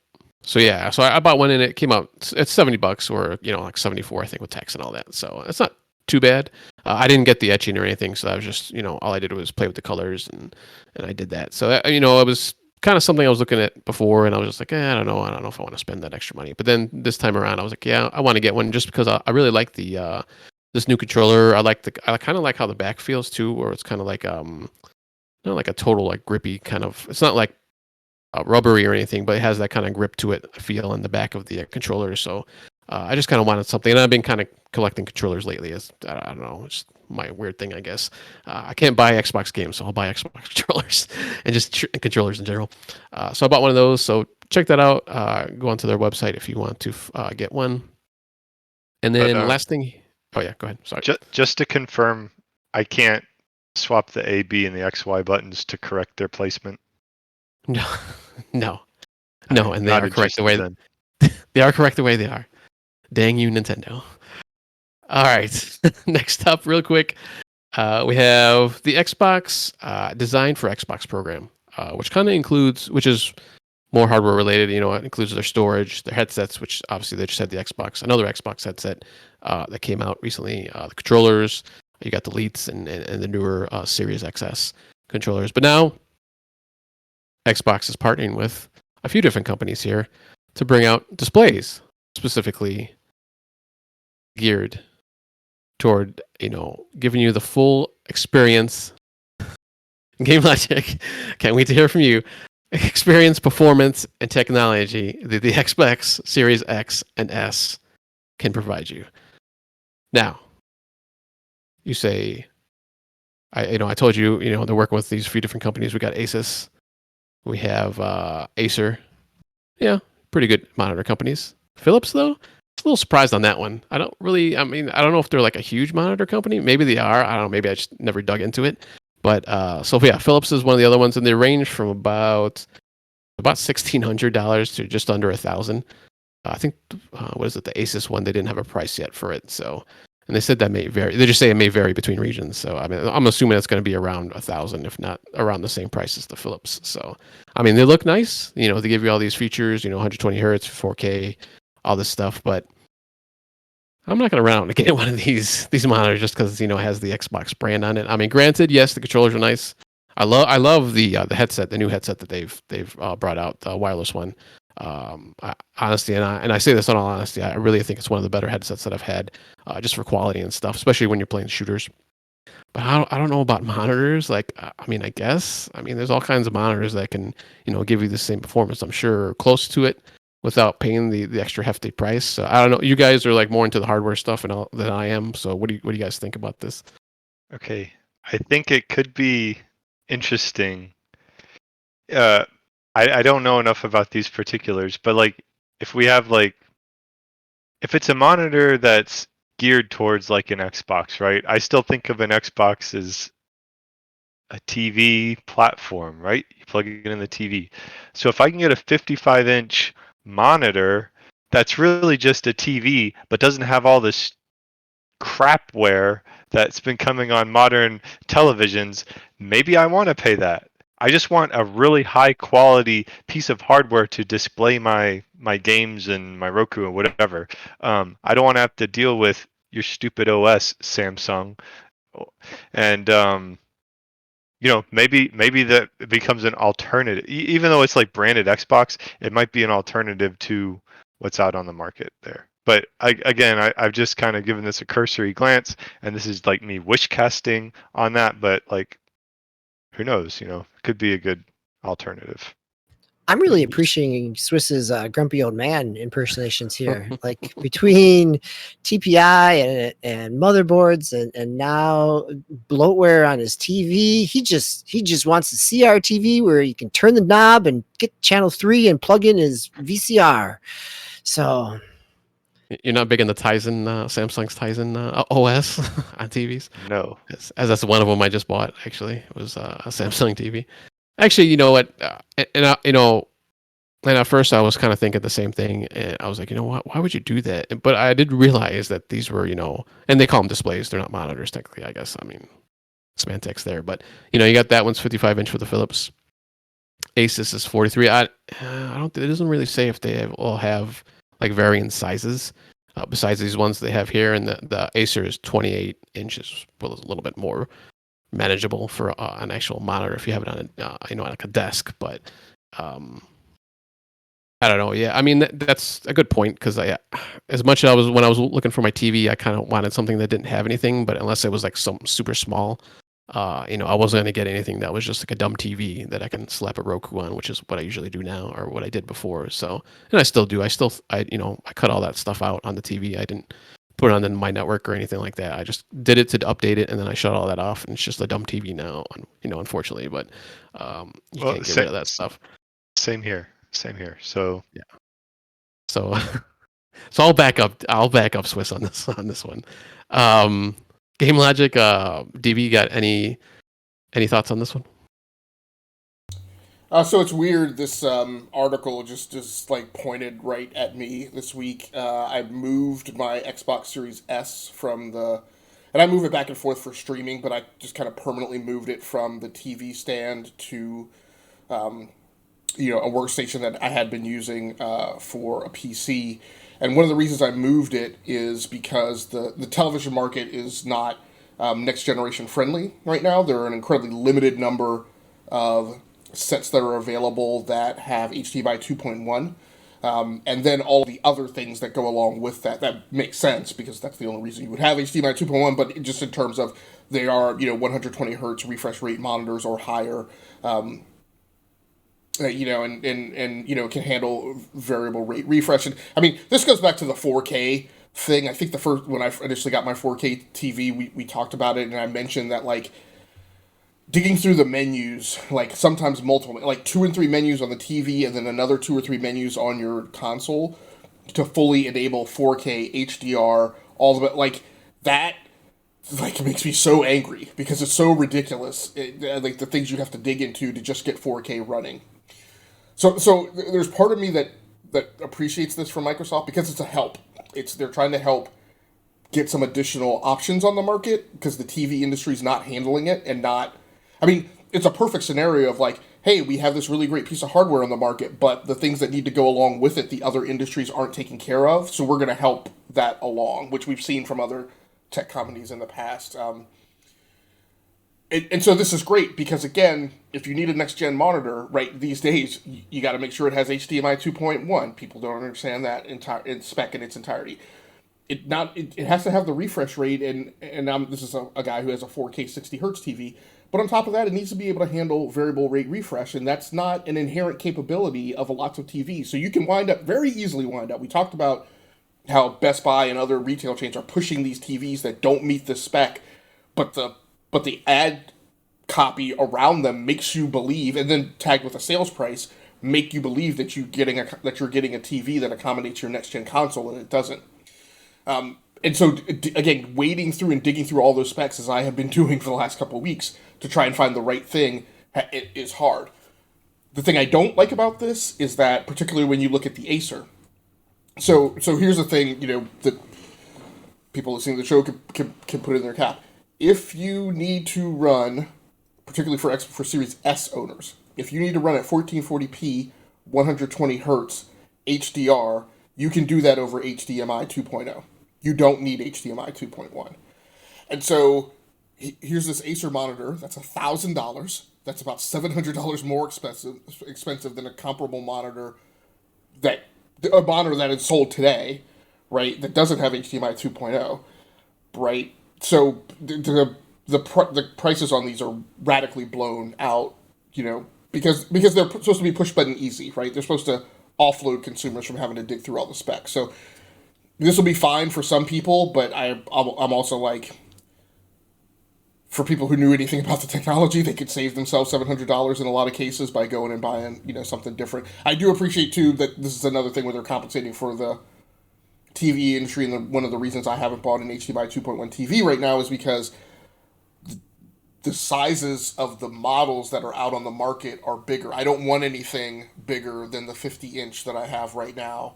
So I bought one and it came out. It's $70 or like 74, I think, with tax and all that. So it's not too bad. I didn't get the etching or anything, so I was just all I did was play with the colors and I did that. So it was kind of something I was looking at before, and I was just like, I don't know if I want to spend that extra money. But then this time around, I was like, yeah, I want to get one just because I really like the this new controller. I kind of like how the back feels too, where it's kind of like not like a total like grippy kind of. It's not like rubbery or anything, but it has that kind of grip to it feel in the back of the controller. So I just kind of wanted something, and I've been kind of collecting controllers lately. I don't know, it's my weird thing, I guess. I can't buy Xbox games, so I'll buy Xbox controllers and just controllers in general. So I bought one of those. So check that out. Go onto their website if you want to get one. And then last thing. Oh yeah, go ahead. Sorry. Just to confirm, I can't swap the A, B, and the X, Y buttons to correct their placement. No, and they are correct the way they are correct the way they are. Dang you, Nintendo. All right, next up, real quick, we have the Xbox Design for Xbox program, which kind of includes, which is more hardware related. It includes their storage, their headsets, which obviously they just had another Xbox headset that came out recently. The controllers, you got the Elites and the newer Series XS controllers, but now Xbox is partnering with a few different companies here to bring out displays specifically geared toward, giving you the full experience. Game Logic, can't wait to hear from you. Experience, performance, and technology that the Xbox Series X and S can provide you. Now, you say, I told you, they're working with these few different companies. We got Asus. We have Acer. Yeah, pretty good monitor companies. Philips, though, a little surprised on that one. I don't know if they're like a huge monitor company. Maybe they are. I don't know. Maybe I just never dug into it. But Philips is one of the other ones, and they range from about $1,600 to just under $1,000. I think what is it? The Asus one, they didn't have a price yet for it. So, and they said that may vary. They just say it may vary between regions. So I'm assuming it's going to be around $1,000, if not around the same price as the Philips. So they look nice. They give you all these features. 120 hertz, 4K, all this stuff. But I'm not going to run out and get one of these monitors just because it has the Xbox brand on it. Granted, yes, the controllers are nice. I love the headset, the new headset that they've brought out, the wireless one. Honestly, and I say this in all honesty, I really think it's one of the better headsets that I've had, just for quality and stuff, especially when you're playing shooters. But I don't know about monitors. Like, I guess there's all kinds of monitors that can give you the same performance, I'm sure, or close to it, without paying the extra hefty price. So I don't know. You guys are like more into the hardware stuff than I am. So what do you guys think about this? Okay, I think it could be interesting. I don't know enough about these particulars, but like if it's a monitor that's geared towards like an Xbox, right? I still think of an Xbox as a TV platform, right? You plug it in the TV. So if I can get a 55-inch monitor that's really just a TV, but doesn't have all this crapware that's been coming on modern televisions, maybe I want to pay that. I just want a really high quality piece of hardware to display my games and my Roku and whatever. I don't want to have to deal with your stupid OS, Samsung. And maybe that becomes an alternative. Even though it's like branded Xbox, it might be an alternative to what's out on the market there. But I've just kind of given this a cursory glance, and this is like me wish casting on that. But like, who knows? It could be a good alternative. I'm really appreciating Swiss's grumpy old man impersonations here. Like between TPI and motherboards and now bloatware on his TV, he just wants a CRTV where you can turn the knob and get channel 3 and plug in his VCR. So You're not big in the Tizen, Samsung's Tizen OS on TVs? No. As that's one of them I just bought, actually. It was a Samsung TV. Actually, you know what? And at first I was kind of thinking the same thing. And I was like, you know what? Why would you do that? But I did realize that these were, and they call them displays. They're not monitors, technically, I guess. I mean, semantics there. But, you got that one's 55-inch for the Philips. Asus is 43. It doesn't really say if they all have like varying sizes. Besides these ones they have here, and the Acer is 28 inches, well, a little bit more manageable for an actual monitor if you have it on like a desk. But I don't know. Yeah, I mean that's a good point, because as much as when I was looking for my TV, I kind of wanted something that didn't have anything. But unless it was like something super small, I wasn't gonna get anything that was just like a dumb TV that I can slap a Roku on, which is what I usually do now, or what I did before. So, and I still do. I cut all that stuff out on the TV. I didn't put it on my network or anything like that. I just did it to update it, and then I shut all that off, and it's just a dumb TV now. Unfortunately, but you can't get rid of that stuff. Same here. So yeah. So I'll back up. I'll back up Swiss on this one. Game Logic, DB, got any thoughts on this one? So it's weird. This article just like pointed right at me this week. I moved my Xbox Series S and I move it back and forth for streaming, but I just kind of permanently moved it from the TV stand to a workstation that I had been using for a PC. And one of the reasons I moved it is because the television market is not next generation friendly right now. There are an incredibly limited number of sets that are available that have HDMI 2.1. And then all the other things that go along with that. That makes sense, because that's the only reason you would have HDMI 2.1, but just in terms of they are, 120 hertz refresh rate monitors or higher, and can handle variable rate refresh. And I mean, this goes back to the 4K thing. I think when I initially got my 4K TV, we talked about it, and I mentioned that, like, digging through the menus, like sometimes multiple, like 2 and 3 menus on the TV, and then another 2 or 3 menus on your console to fully enable 4K HDR, all of it, like that, like, it makes me so angry, because it's so ridiculous, like the things you have to dig into to just get 4K running. So there's part of me that appreciates this from Microsoft, because it's a help. They're trying to help get some additional options on the market, because the TV industry's not handling it, and it's a perfect scenario of like, hey, we have this really great piece of hardware on the market, but the things that need to go along with it, the other industries aren't taking care of, so we're going to help that along, which we've seen from other tech companies in the past. And so this is great, because, again, if you need a next-gen monitor, right, these days, you got to make sure it has HDMI 2.1. People don't understand that in spec in its entirety. It has to have the refresh rate, and this is a guy who has a 4K 60 hertz TV, but on top of that, it needs to be able to handle variable rate refresh, and that's not an inherent capability of lots of TVs. So you can very easily wind up. We talked about how Best Buy and other retail chains are pushing these TVs that don't meet the spec, but the ad copy around them makes you believe, and then tagged with a sales price, make you believe that you're getting a TV that accommodates your next gen console, and it doesn't. And so, again, wading through and digging through all those specs, as I have been doing for the last couple of weeks, to try and find the right thing, it is hard. The thing I don't like about this is that, particularly when you look at the Acer. So here's the thing, that people listening to the show can put in their cap. If you need to run, particularly for Series S owners, if you need to run at 1440p, 120 hertz, HDR, you can do that over HDMI 2.0. You don't need HDMI 2.1. And so here's this Acer monitor that's $1,000. That's about $700 more expensive than a comparable monitor that a monitor that is sold today, right, that doesn't have HDMI 2.0, right? So the prices on these are radically blown out, because they're supposed to be push button easy, right? They're supposed to offload consumers from having to dig through all the specs. So this will be fine for some people, but I'm also like, for people who knew anything about the technology, they could save themselves $700 in a lot of cases by going and buying, something different. I do appreciate too that this is another thing where they're compensating for the TV industry, and one of the reasons I haven't bought an HDMI 2.1 TV right now is because the sizes of the models that are out on the market are bigger. I don't want anything bigger than the 50-inch that I have right now,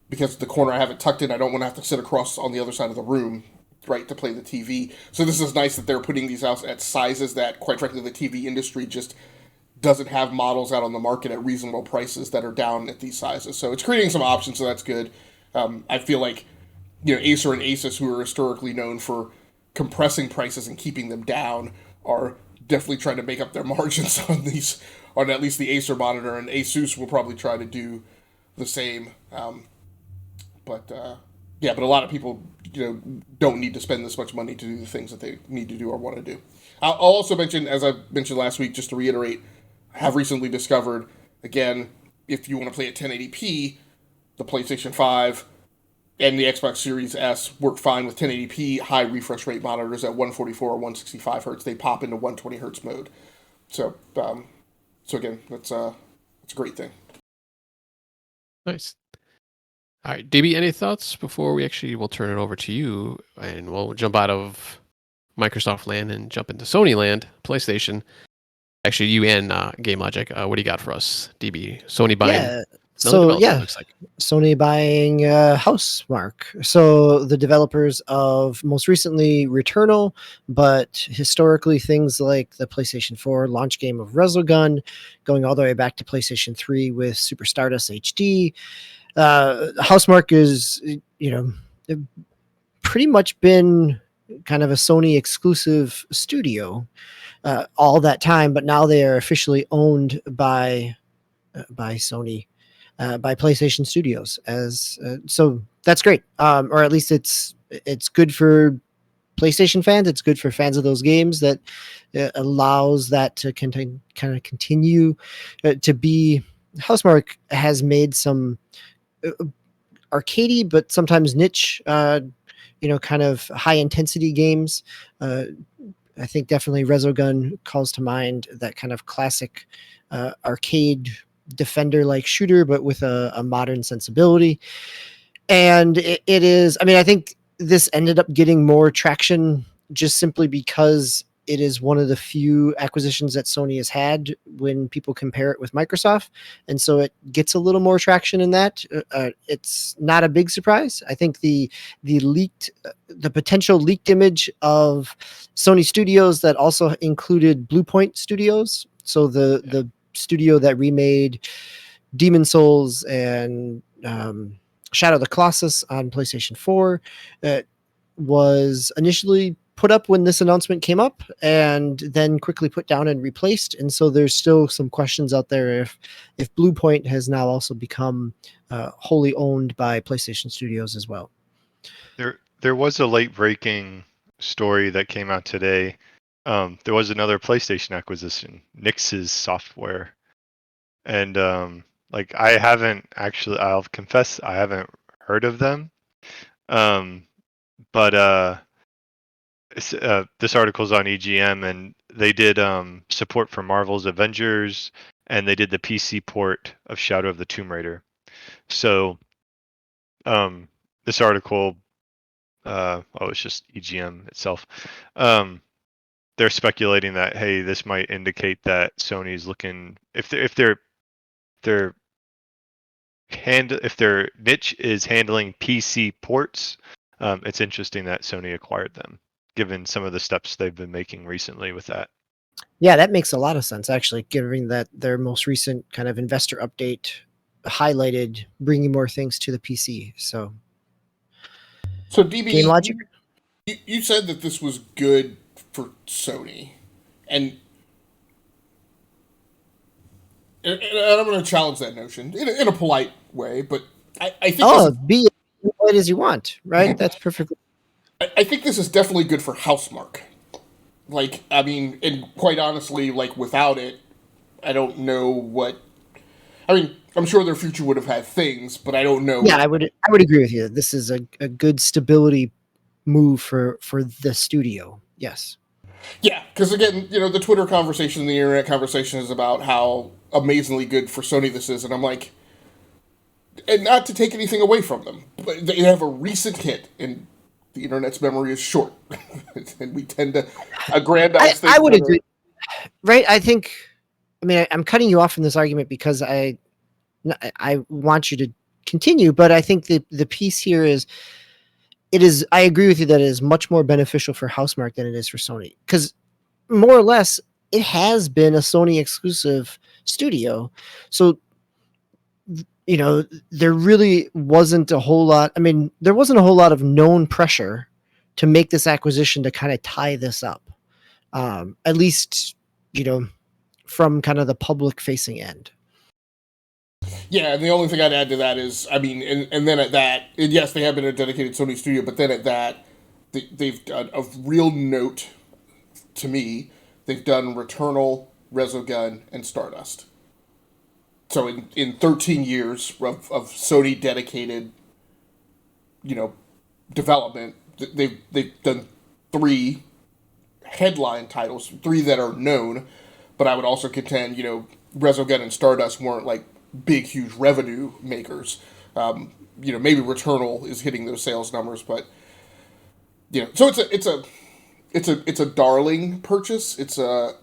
because the corner I have it tucked in, I don't want to have to sit across on the other side of the room, right, to play the TV. So this is nice that they're putting these out at sizes that, quite frankly, the TV industry just doesn't have models out on the market at reasonable prices that are down at these sizes. So it's creating some options, so that's good. I feel like, Acer and Asus, who are historically known for compressing prices and keeping them down, are definitely trying to make up their margins on at least the Acer monitor, and Asus will probably try to do the same. But a lot of people, don't need to spend this much money to do the things that they need to do or want to do. I'll also mention, as I mentioned last week, just to reiterate, I have recently discovered, again, if you want to play at 1080p, the PlayStation 5 and the Xbox Series S work fine with 1080p high refresh rate monitors at 144 or 165 hertz. They pop into 120 hertz mode. So again, that's a great thing. Nice. All right, DB, any thoughts before we'll turn it over to you, and we'll jump out of Microsoft land and jump into Sony land, PlayStation. Actually, you and Game Logic. What do you got for us, DB? Sony buying? Yeah. It looks like. Sony buying Housemarque. So the developers of most recently Returnal, but historically things like the PlayStation 4 launch game of Resogun, going all the way back to PlayStation 3 with Super Stardust HD. Housemarque is, pretty much been kind of a Sony exclusive studio all that time, but now they are officially owned by Sony. By PlayStation Studios, so that's great. Or at least it's good for PlayStation fans. It's good for fans of those games. That allows that to kind of continue to be. Housemarque has made some arcadey, but sometimes niche, kind of high intensity games. I think definitely Resogun calls to mind, that kind of classic arcade Defender-like shooter, but with a modern sensibility. And it is, I think this ended up getting more traction just simply because it is one of the few acquisitions that Sony has had when people compare it with Microsoft. And so it gets a little more traction in that. It's not a big surprise. I think the potential leaked image of Sony Studios that also included Bluepoint Studios. So the studio that remade Demon Souls and Shadow of the Colossus on PlayStation 4 was initially put up when this announcement came up and then quickly put down and replaced. And so there's still some questions out there if Bluepoint has now also become wholly owned by PlayStation Studios as well. There was a late breaking story that came out today. There was another PlayStation acquisition, Nix's Software. And I'll confess, I haven't heard of them. But this article's on EGM, and they did support for Marvel's Avengers, and they did the PC port of Shadow of the Tomb Raider. So this article, it's just EGM itself. They're speculating that, hey, this might indicate that Sony's looking, if their niche is handling PC ports, it's interesting that Sony acquired them, given some of the steps they've been making recently with that. Yeah, that makes a lot of sense, actually, given that their most recent kind of investor update highlighted bringing more things to the PC. So DB, Game Logic, you said that this was good for Sony, and I'm going to challenge that notion in a polite way, but I think Oh, be as white as you want, right? That's perfectly. I think this is definitely good for Housemarque. Like, I mean, and quite honestly, like without it, I don't know what. I mean, I'm sure their future would have had things, but I don't know. Yeah, I would agree with you. This is a good stability move for the studio. Yes. Yeah, because again, the Twitter conversation, the internet conversation is about how amazingly good for Sony this is, and I'm like, and not to take anything away from them, but they have a recent hit, and the internet's memory is short, and we tend to aggrandize things. I would agree. Right? I think. I mean, I'm cutting you off from this argument because I want you to continue, but I think the piece here is it is. I agree with you that it is much more beneficial for Housemarque than it is for Sony because more or less it has been a Sony exclusive studio, so there really wasn't a whole lot. I mean, there wasn't a whole lot of known pressure to make this acquisition to kind of tie this up, at least from kind of the public facing end. Yeah, and the only thing I'd add to that is, I mean, and then at that, and yes, they have been a dedicated Sony studio, but then at that, they've done of real note to me. They've done Returnal, Resogun, and Stardust. So in 13 years of Sony dedicated, development, they've done 3 headline titles, 3 that are known, but I would also contend, Resogun and Stardust weren't like big, huge revenue makers. Maybe Returnal is hitting those sales numbers, but so it's a darling purchase. It's a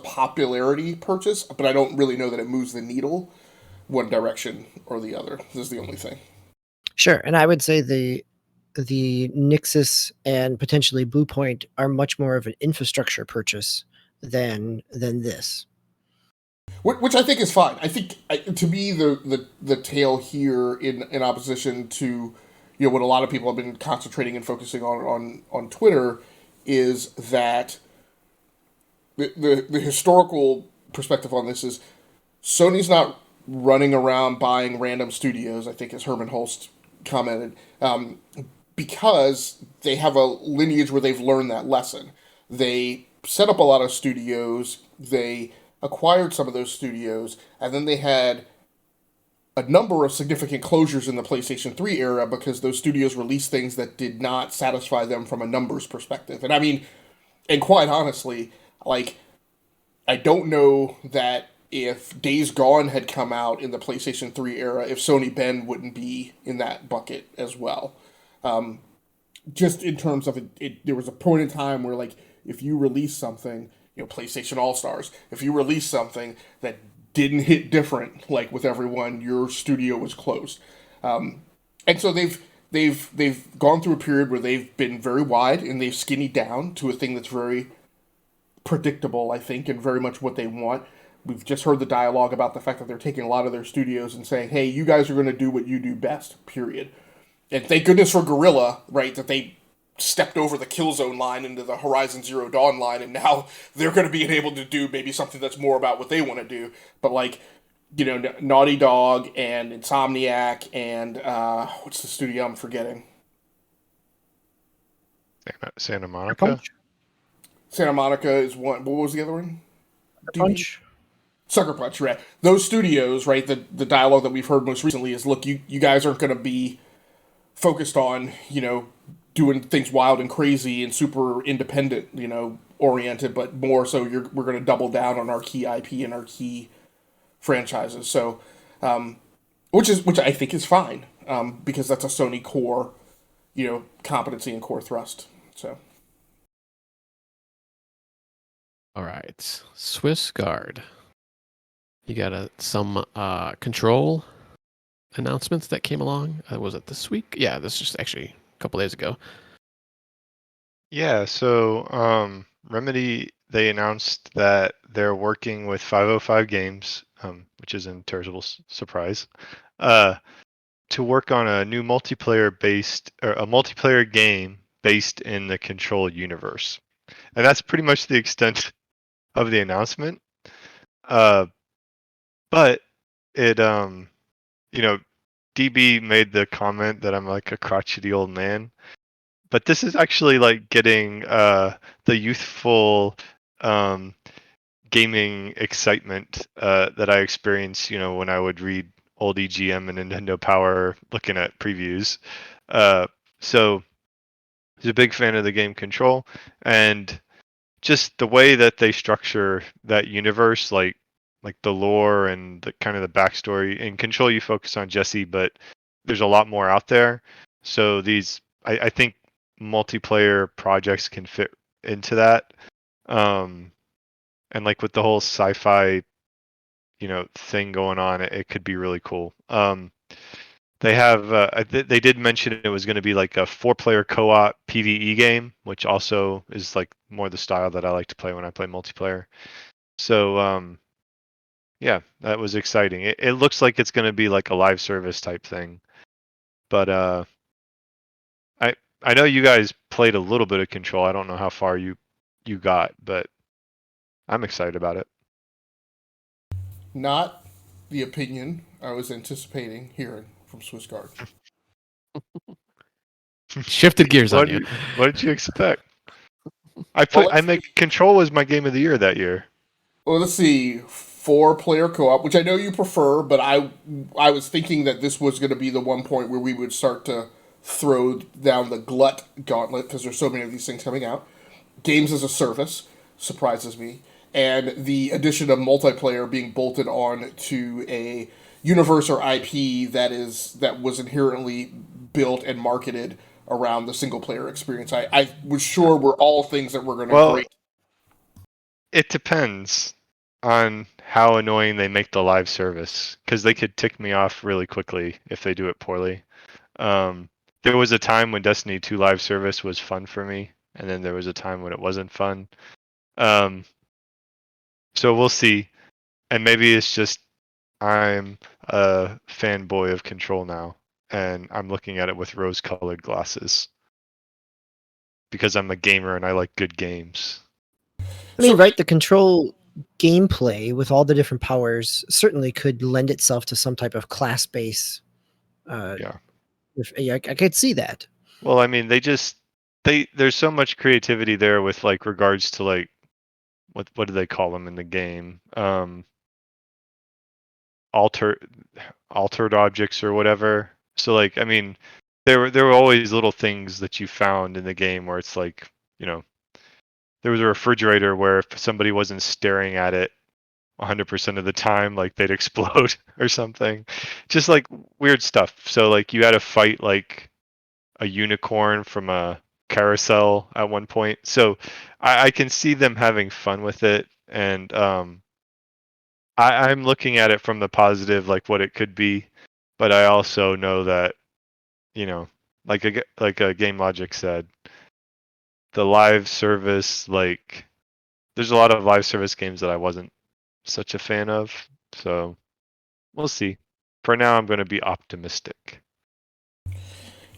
popularity purchase, but I don't really know that it moves the needle one direction or the other. This is the only thing. Sure, and I would say the Nixus and potentially Bluepoint are much more of an infrastructure purchase than this. Which I think is fine. I think to me the tale here in opposition to what a lot of people have been concentrating and focusing on Twitter is that the historical perspective on this is Sony's not running around buying random studios. I think as Herman Holst commented, because they have a lineage where they've learned that lesson. They set up a lot of studios. They acquired some of those studios, and then they had a number of significant closures in the PlayStation 3 era because those studios released things that did not satisfy them from a numbers perspective. And I mean, and quite honestly, like, I don't know that if Days Gone had come out in the PlayStation 3 era, if Sony Bend wouldn't be in that bucket as well. Just in terms of it, there was a point in time where, like, if you release something, PlayStation All-Stars, if you release something that didn't hit different, like with everyone, your studio was closed. And so they've gone through a period where they've been very wide and they've skinnied down to a thing that's very predictable, I think, and very much what they want. We've just heard the dialogue about the fact that they're taking a lot of their studios and saying, hey, you guys are going to do what you do best, period. And thank goodness for Guerrilla, right, that they stepped over the Killzone line into the Horizon Zero Dawn line, and now they're going to be able to do maybe something that's more about what they want to do. But, like, Naughty Dog and Insomniac and, what's the studio I'm forgetting? Santa Monica? Santa Monica is one. What was the other one? Punch. Sucker Punch, right? Those studios, right? The dialogue that we've heard most recently is, look, you guys aren't going to be focused on, doing things wild and crazy and super independent, oriented, but more so we're going to double down on our key IP and our key franchises. So, which I think is fine, because that's a Sony core, competency and core thrust. So. All right, Swiss Guard. You got some Control announcements that came along. Was it this week? Yeah, this is just actually a couple days ago. Yeah, so Remedy, they announced that they're working with 505 Games, which is a terrible surprise, to work on a new multiplayer game based in the Control universe. And that's pretty much the extent of the announcement. But it, DB made the comment that I'm like a crotchety old man, but this is actually like getting the youthful gaming excitement that I experienced, when I would read old EGM and Nintendo Power looking at previews. So he's a big fan of the game Control, and just the way that they structure that universe, like the lore and the kind of the backstory. In Control, you focus on Jesse, but there's a lot more out there. So I think multiplayer projects can fit into that. And like with the whole sci-fi, thing going on, it could be really cool. They have they did mention it was going to be like a 4-player co-op PvE game, which also is like more the style that I like to play when I play multiplayer. So yeah, that was exciting. It looks like it's going to be like a live service type thing. But I know you guys played a little bit of Control. I don't know how far you got, but I'm excited about it. Not the opinion I was anticipating hearing from Swissguard. Shifted gears on you. What did you expect? Well, I make Control was my game of the year that year. Well, let's see. 4-player co-op, which I know you prefer, but I was thinking that this was going to be the one point where we would start to throw down the glut gauntlet because there's so many of these things coming out. Games as a service surprises me, and the addition of multiplayer being bolted on to a universe or IP that was inherently built and marketed around the single player experience. I was sure were all things that were going to break. It depends on how annoying they make the live service, because they could tick me off really quickly if they do it poorly. There was a time when Destiny 2 live service was fun for me, and then there was a time when it wasn't fun. So we'll see. And maybe it's just I'm a fanboy of Control now, and I'm looking at it with rose-colored glasses because I'm a gamer and I like good games. I mean, right, the Control gameplay with all the different powers certainly could lend itself to some type of class base. Yeah. I could see that. Well, I mean, there's so much creativity there with like regards to like what do they call them in the game? Altered objects or whatever. So like, I mean, there were always little things that you found in the game where it's like, there was a refrigerator where if somebody wasn't staring at it 100% of the time, like they'd explode or something. Just like weird stuff. So like you had to fight like a unicorn from a carousel at one point. So I can see them having fun with it, and I'm looking at it from the positive, like what it could be, but I also know that, like a Game Logic said, the live service, like there's a lot of live service games that I wasn't such a fan of, so we'll see. For now, I'm going to be optimistic.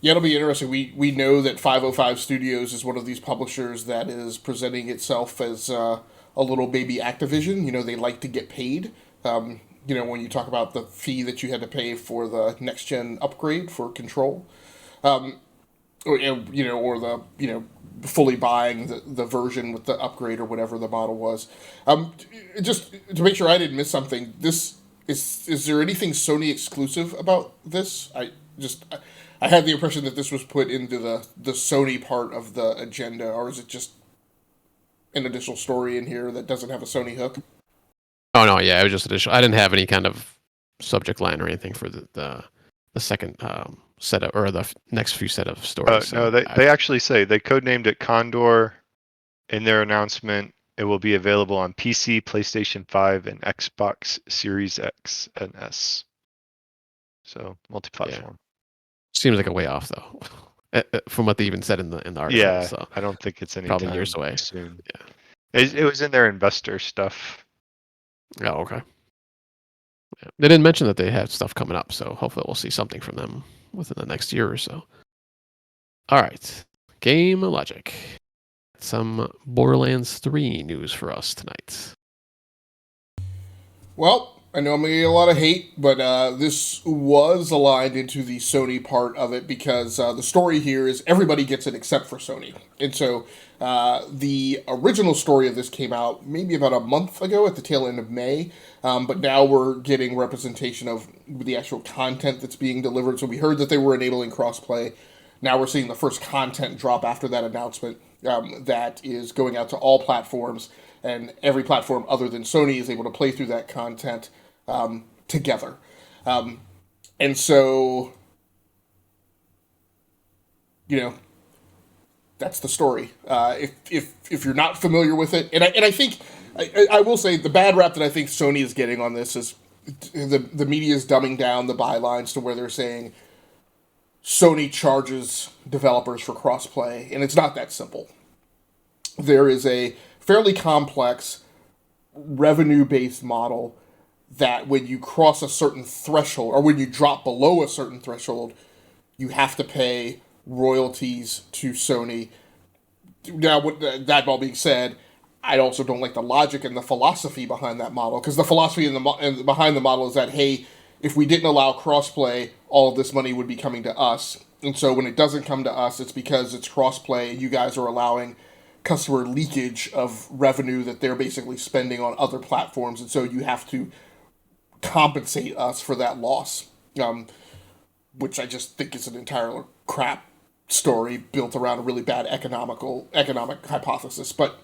Yeah, it'll be interesting. We know that 505 Studios is one of these publishers that is presenting itself as a little baby Activision. They like to get paid. When you talk about the fee that you had to pay for the next gen upgrade for Control, or the fully buying the version with the upgrade or whatever the model was. Just to make sure I didn't miss something, is there anything Sony exclusive about this? I had the impression that this was put into the Sony part of the agenda, or is it just an additional story in here that doesn't have a Sony hook? Oh no, yeah, it was just additional. I didn't have any kind of subject line or anything for the second set of, or the next few set of stories. No, they actually say they codenamed it Condor in their announcement. It will be available on PC, PlayStation 5, and Xbox Series X and S. So multi-platform. Seems like a way off though, from what they even said in the article. Yeah, so I don't think it's any probably time years away soon. Yeah, it was in their investor stuff. Oh, okay. Yeah. They didn't mention that they had stuff coming up, so hopefully we'll see something from them within the next year or so. All right, Game Logic. Some Borderlands 3 news for us tonight. Well, I know I'm gonna get a lot of hate, but this was aligned into the Sony part of it because the story here is everybody gets it except for Sony. And so the original story of this came out maybe about a month ago at the tail end of May, but now we're getting representation of the actual content that's being delivered. So we heard that they were enabling crossplay. Now we're seeing the first content drop after that announcement that is going out to all platforms, and every platform other than Sony is able to play through that content together. And so, you know, that's the story. If you're not familiar with it, and I think I will say the bad rap that I think Sony is getting on this is the media is dumbing down the bylines to where they're saying Sony charges developers for crossplay, and it's not that simple. There is a fairly complex revenue-based model that when you cross a certain threshold, or when you drop below a certain threshold, you have to pay royalties to Sony. Now, with that all being said, I also don't like the logic and the philosophy behind that model, because the philosophy behind the model is that, hey, if we didn't allow crossplay, all of this money would be coming to us. And so when it doesn't come to us, it's because it's crossplay, and you guys are allowing customer leakage of revenue that they're basically spending on other platforms, and so you have to compensate us for that loss, which I just think is an entire crap story built around a really bad economic hypothesis. But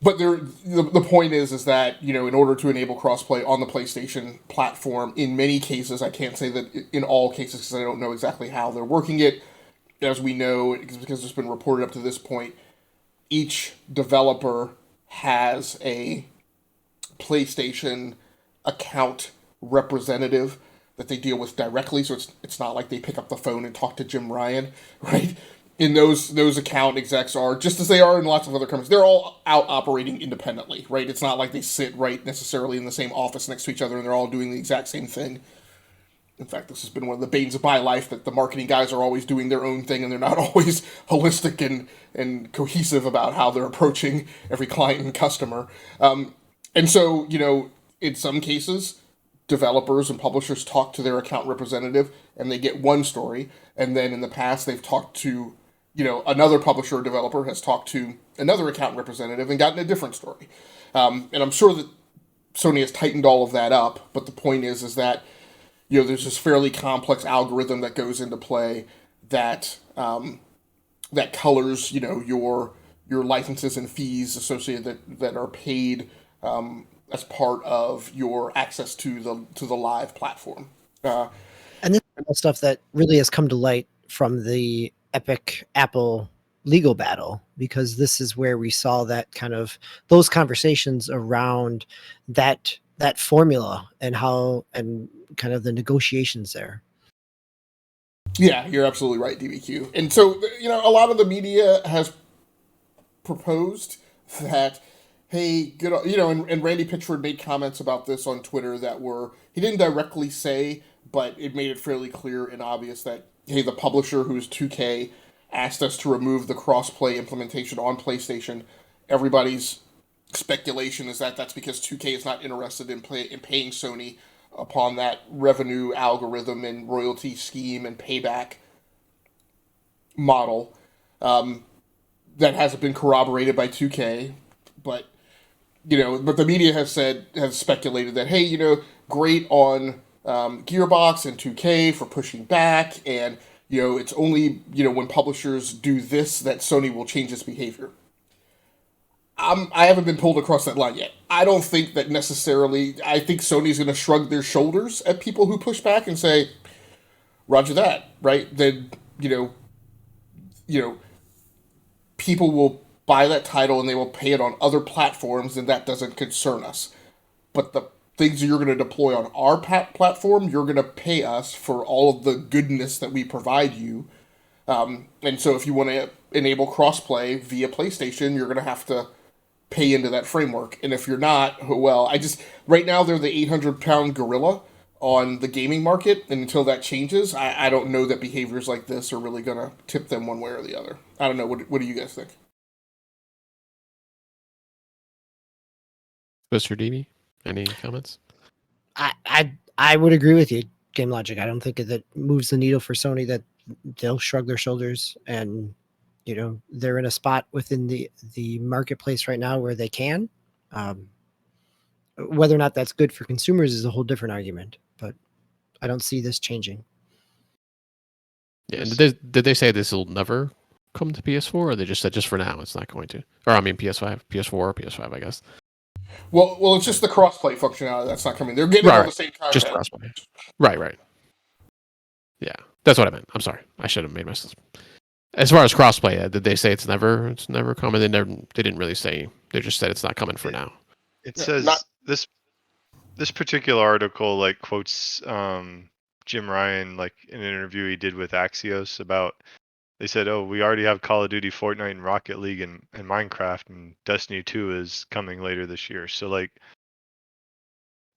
the point is that, you know, in order to enable crossplay on the PlayStation platform, in many cases, I can't say that in all cases because I don't know exactly how they're working it. As we know, because it's been reported up to this point, each developer has a PlayStation account representative that they deal with directly, so it's not like they pick up the phone and talk to Jim Ryan, right? And those account execs are, just as they are in lots of other companies, they're all out operating independently, right? It's not like they sit right necessarily in the same office next to each other and they're all doing the exact same thing. In fact, this has been one of the banes of my life, that the marketing guys are always doing their own thing and they're not always holistic and cohesive about how they're approaching every client and customer. And so, you know, in some cases, developers and publishers talk to their account representative and they get one story. And then in the past, they've talked to, you know, another publisher or developer has talked to another account representative and gotten a different story. And I'm sure that Sony has tightened all of that up. But the point is that, you know, there's this fairly complex algorithm that goes into play that that colors, you know, your licenses and fees associated that are paid as part of your access to the live platform. And this is all stuff that really has come to light from the Epic Apple legal battle, because this is where we saw that kind of those conversations around that formula and how and kind of the negotiations there. Yeah, you're absolutely right, DBQ. And so, you know, a lot of the media has proposed that, hey, good, you know, and Randy Pitchford made comments about this on Twitter that were, he didn't directly say, but it made it fairly clear and obvious that, hey, the publisher, who's 2K, asked us to remove the crossplay implementation on PlayStation. Everybody's speculation is that that's because 2K is not interested in paying Sony upon that revenue algorithm and royalty scheme and payback model. That hasn't been corroborated by 2K, but, you know, but the media has speculated that, hey, you know, great on Gearbox and 2K for pushing back, and, you know, it's only, you know, when publishers do this that Sony will change its behavior. I haven't been pulled across that line yet. I don't think that necessarily. I think Sony's going to shrug their shoulders at people who push back and say, "Roger that," right? Then you know, people will buy that title and they will pay it on other platforms, and that doesn't concern us. But the things you're going to deploy on our platform, you're going to pay us for all of the goodness that we provide you. And so, if you want to enable crossplay via PlayStation, you're going to have to pay into that framework. And if you're not, well, right now they're the 800-pound gorilla on the gaming market, and until that changes, I don't know that behaviors like this are really going to tip them one way or the other. I don't know. What do you guys think? Mr. Dini, any comments? I would agree with you, Game Logic. I don't think that moves the needle for Sony. That they'll shrug their shoulders, and they're in a spot within the marketplace right now where they can. Whether or not that's good for consumers is a whole different argument, but I don't see this changing. Yeah, and did they say this will never come to PS4, or they just said just for now it's not going to? Or I mean PS5, PS4, PS5, I guess. Well, it's just the crossplay functionality that's not coming. They're getting all the same content. Just crossplay. Right. Yeah, that's what I meant. I'm sorry, I should have made myself. As far as crossplay, did they say it's never coming? They didn't really say. They just said it's not coming for now. It says this particular article like quotes Jim Ryan like in an interview he did with Axios about. They said, "Oh, we already have Call of Duty, Fortnite, and Rocket League, and Minecraft, and Destiny 2 is coming later this year." So like,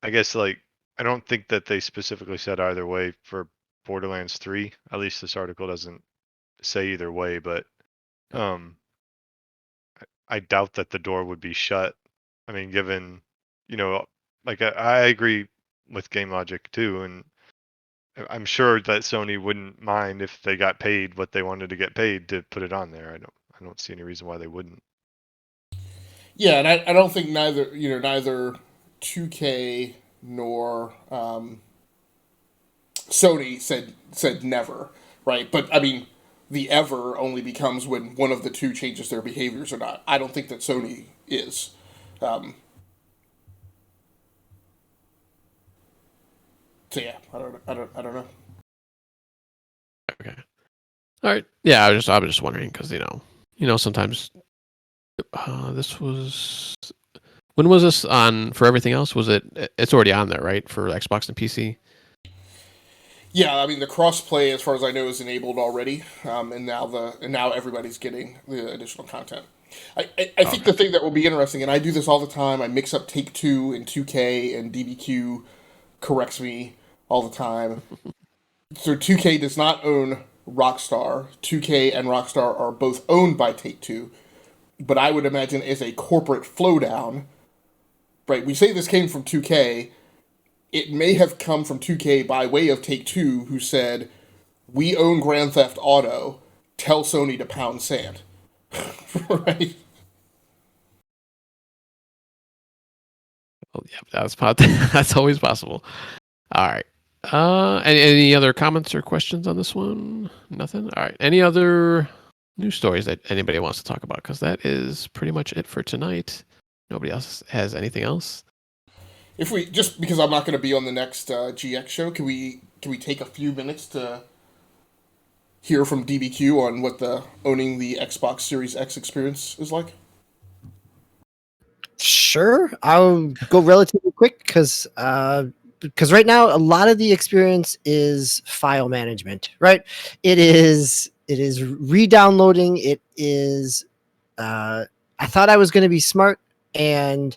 I guess like I don't think that they specifically said either way for Borderlands 3. At least this article doesn't say either way, but I doubt that the door would be shut. I mean, given like I agree with Game Logic too, and I'm sure that Sony wouldn't mind if they got paid what they wanted to get paid to put it on there. I don't see any reason why they wouldn't. Yeah, and I don't think neither 2K nor Sony said never, right? But I mean, the ever only becomes when one of the two changes their behaviors or not. I don't think that Sony is. So yeah, I don't know. Okay. All right. Yeah, I was just wondering because sometimes this was when was this on for everything else? Was it? It's already on there, right, for Xbox and PC? Yeah, I mean the crossplay, as far as I know, is enabled already, and now everybody's getting the additional content. I think the thing that will be interesting, and I do this all the time. I mix up Take Two and 2K, and DBQ corrects me all the time. So 2K does not own Rockstar. 2K and Rockstar are both owned by Take Two, but I would imagine as a corporate flowdown, right? We say this came from 2K. It may have come from 2K by way of Take Two, who said, "We own Grand Theft Auto. Tell Sony to pound sand." Right? Well, yeah, that's always possible. All right. Any other comments or questions on this one? Nothing. All right. Any other news stories that anybody wants to talk about? Because that is pretty much it for tonight. Nobody else has anything else. If we just because I'm not going to be on the next GX show, can we take a few minutes to hear from DBQ on what the owning the Xbox Series X experience is like? Sure, I'll go relatively quick because right now a lot of the experience is file management. Right, it is re-downloading. It is. I thought I was going to be smart, and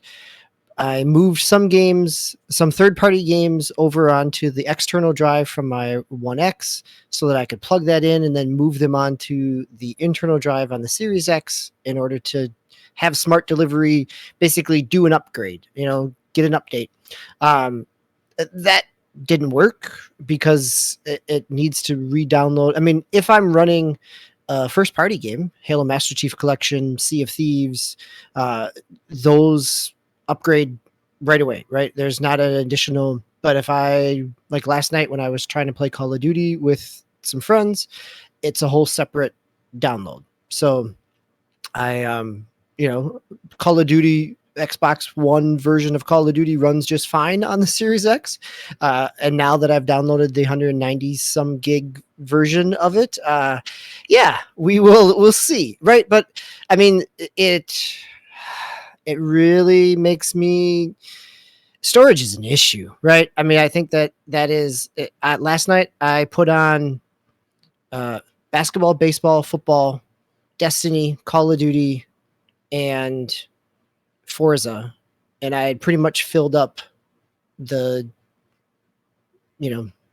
I moved some third-party games over onto the external drive from my One X so that I could plug that in and then move them onto the internal drive on the Series X in order to have smart delivery, basically do an upgrade, get an update. That didn't work because it needs to re-download. I mean, if I'm running a first-party game, Halo Master Chief Collection, Sea of Thieves, those upgrade right away, right? There's not an additional, but if I, like last night when I was trying to play Call of Duty with some friends, it's a whole separate download. So I, Call of Duty Xbox One version of Call of Duty runs just fine on the Series X. And now that I've downloaded the 190 some gig version of it, we'll see. Right. But I mean, it really makes me, storage is an issue, right? I mean, I think that is last night I put on basketball, baseball, football, Destiny, Call of Duty, and Forza, and I had pretty much filled up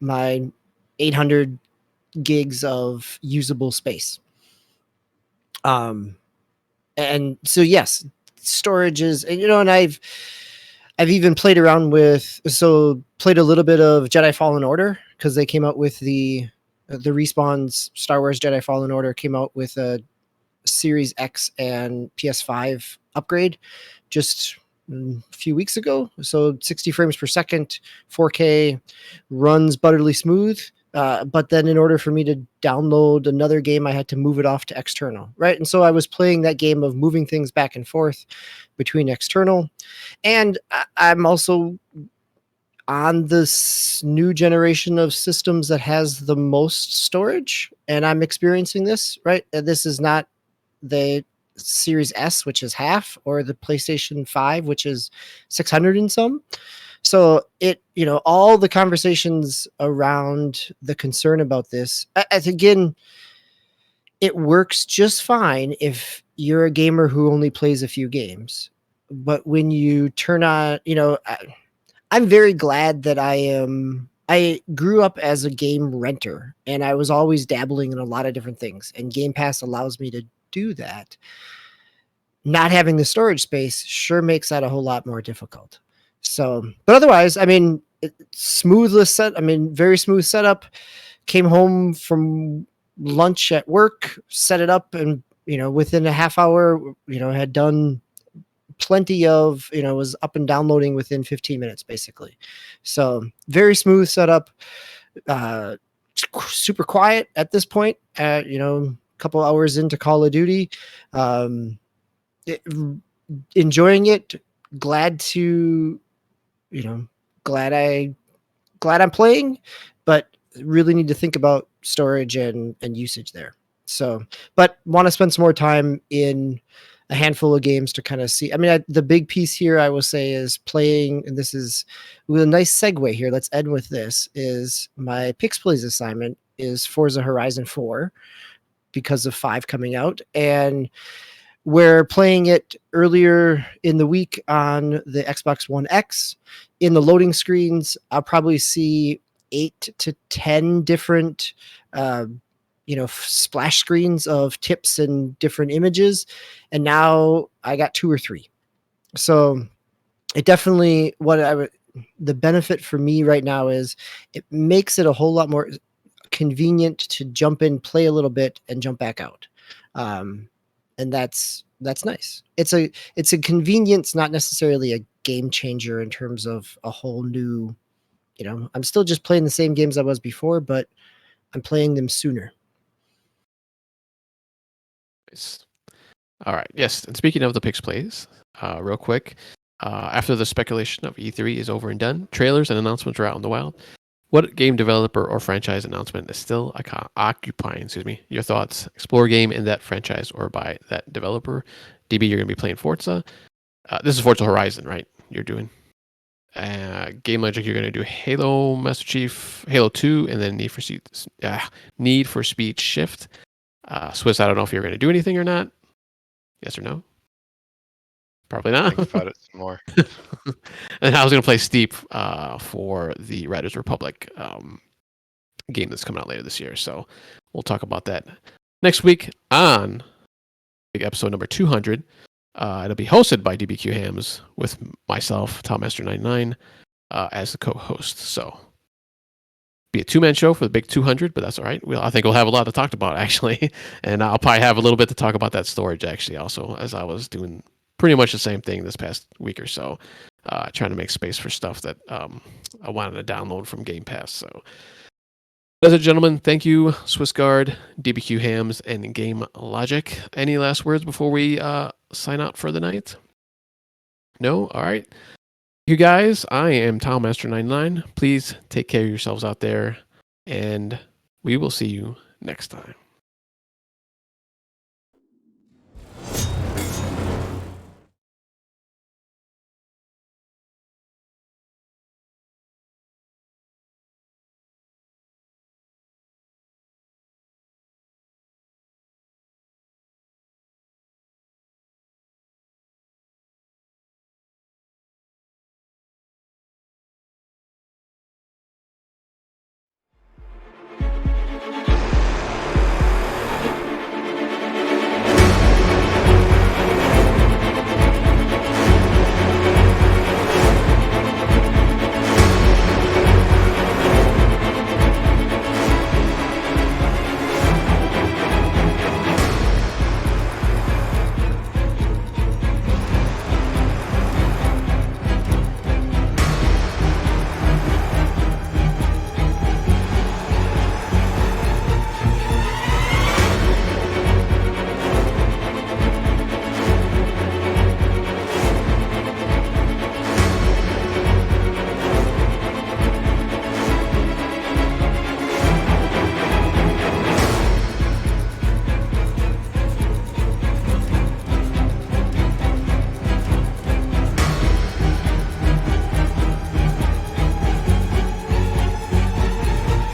my 800 gigs of usable space. And so yes, storage is, and I've I've even played around with, played a little bit of Jedi Fallen Order, because they came out with the Respawn's Star Wars Jedi Fallen Order came out with a Series X and PS5 upgrade just a few weeks ago. So 60 frames per second, 4K, runs butterly smooth. But then in order for me to download another game, I had to move it off to external, right? And so I was playing that game of moving things back and forth between external. And I'm also on this new generation of systems that has the most storage, and I'm experiencing this, right? This is not the Series S, which is half, or the PlayStation 5, which is 600 and some. So all the conversations around the concern about this, again, it works just fine if you're a gamer who only plays a few games. But when you turn on, I'm very glad that I grew up as a game renter, and I was always dabbling in a lot of different things, and Game Pass allows me to do that. Not having the storage space sure makes that a whole lot more difficult. So, but otherwise, I mean, very smooth setup. Came home from lunch at work, set it up, and within a half hour, had done plenty of, was up and downloading within 15 minutes, basically. So very smooth setup, super quiet at this point, a couple hours into Call of Duty, enjoying it. Glad I'm playing, but really need to think about storage and usage there. So, but want to spend some more time in a handful of games to kind of see. I mean, the big piece here I will say is playing, and this is with a nice segue here. Let's end with this. Is my PixPlays assignment is Forza Horizon 4 because of 5 coming out, and we're playing it earlier in the week on the Xbox One X. In the loading screens, I'll probably see 8 to 10 different splash screens of tips and different images, and now I got 2 or 3. So it definitely, the benefit for me right now is it makes it a whole lot more convenient to jump in, play a little bit, and jump back out. And that's nice. It's a convenience, not necessarily a game changer in terms of a whole new, I'm still just playing the same games I was before, but I'm playing them sooner. Nice. All right. Yes. And speaking of the PixPlays, real quick, after the speculation of E3 is over and done, trailers and announcements are out in the wild. What game developer or franchise announcement is still occupying, your thoughts? Explore a game in that franchise or by that developer. DB, you're going to be playing Forza. This is Forza Horizon, right? You're doing. Game Logic, you're going to do Halo Master Chief, Halo 2, and then Need for Speed Shift. Swiss, I don't know if you're going to do anything or not. Yes or no? Probably not. Think about it some more. And I was going to play Steep for the Riders Republic game that's coming out later this year. So we'll talk about that next week on episode number 200. It'll be hosted by DBQ Hams with myself, TomMaster99, as the co-host. So be a 2-man show for the big 200, but that's all right. I think we'll have a lot to talk about, actually. And I'll probably have a little bit to talk about that storage, actually, also, as I was doing pretty much the same thing this past week or so, trying to make space for stuff that I wanted to download from Game Pass. So, ladies and gentlemen, thank you, SwissGuard, DBQ Hams, and Game Logic. Any last words before we sign out for the night? No? All right. You guys, I am TomMaster99. Please take care of yourselves out there, and we will see you next time.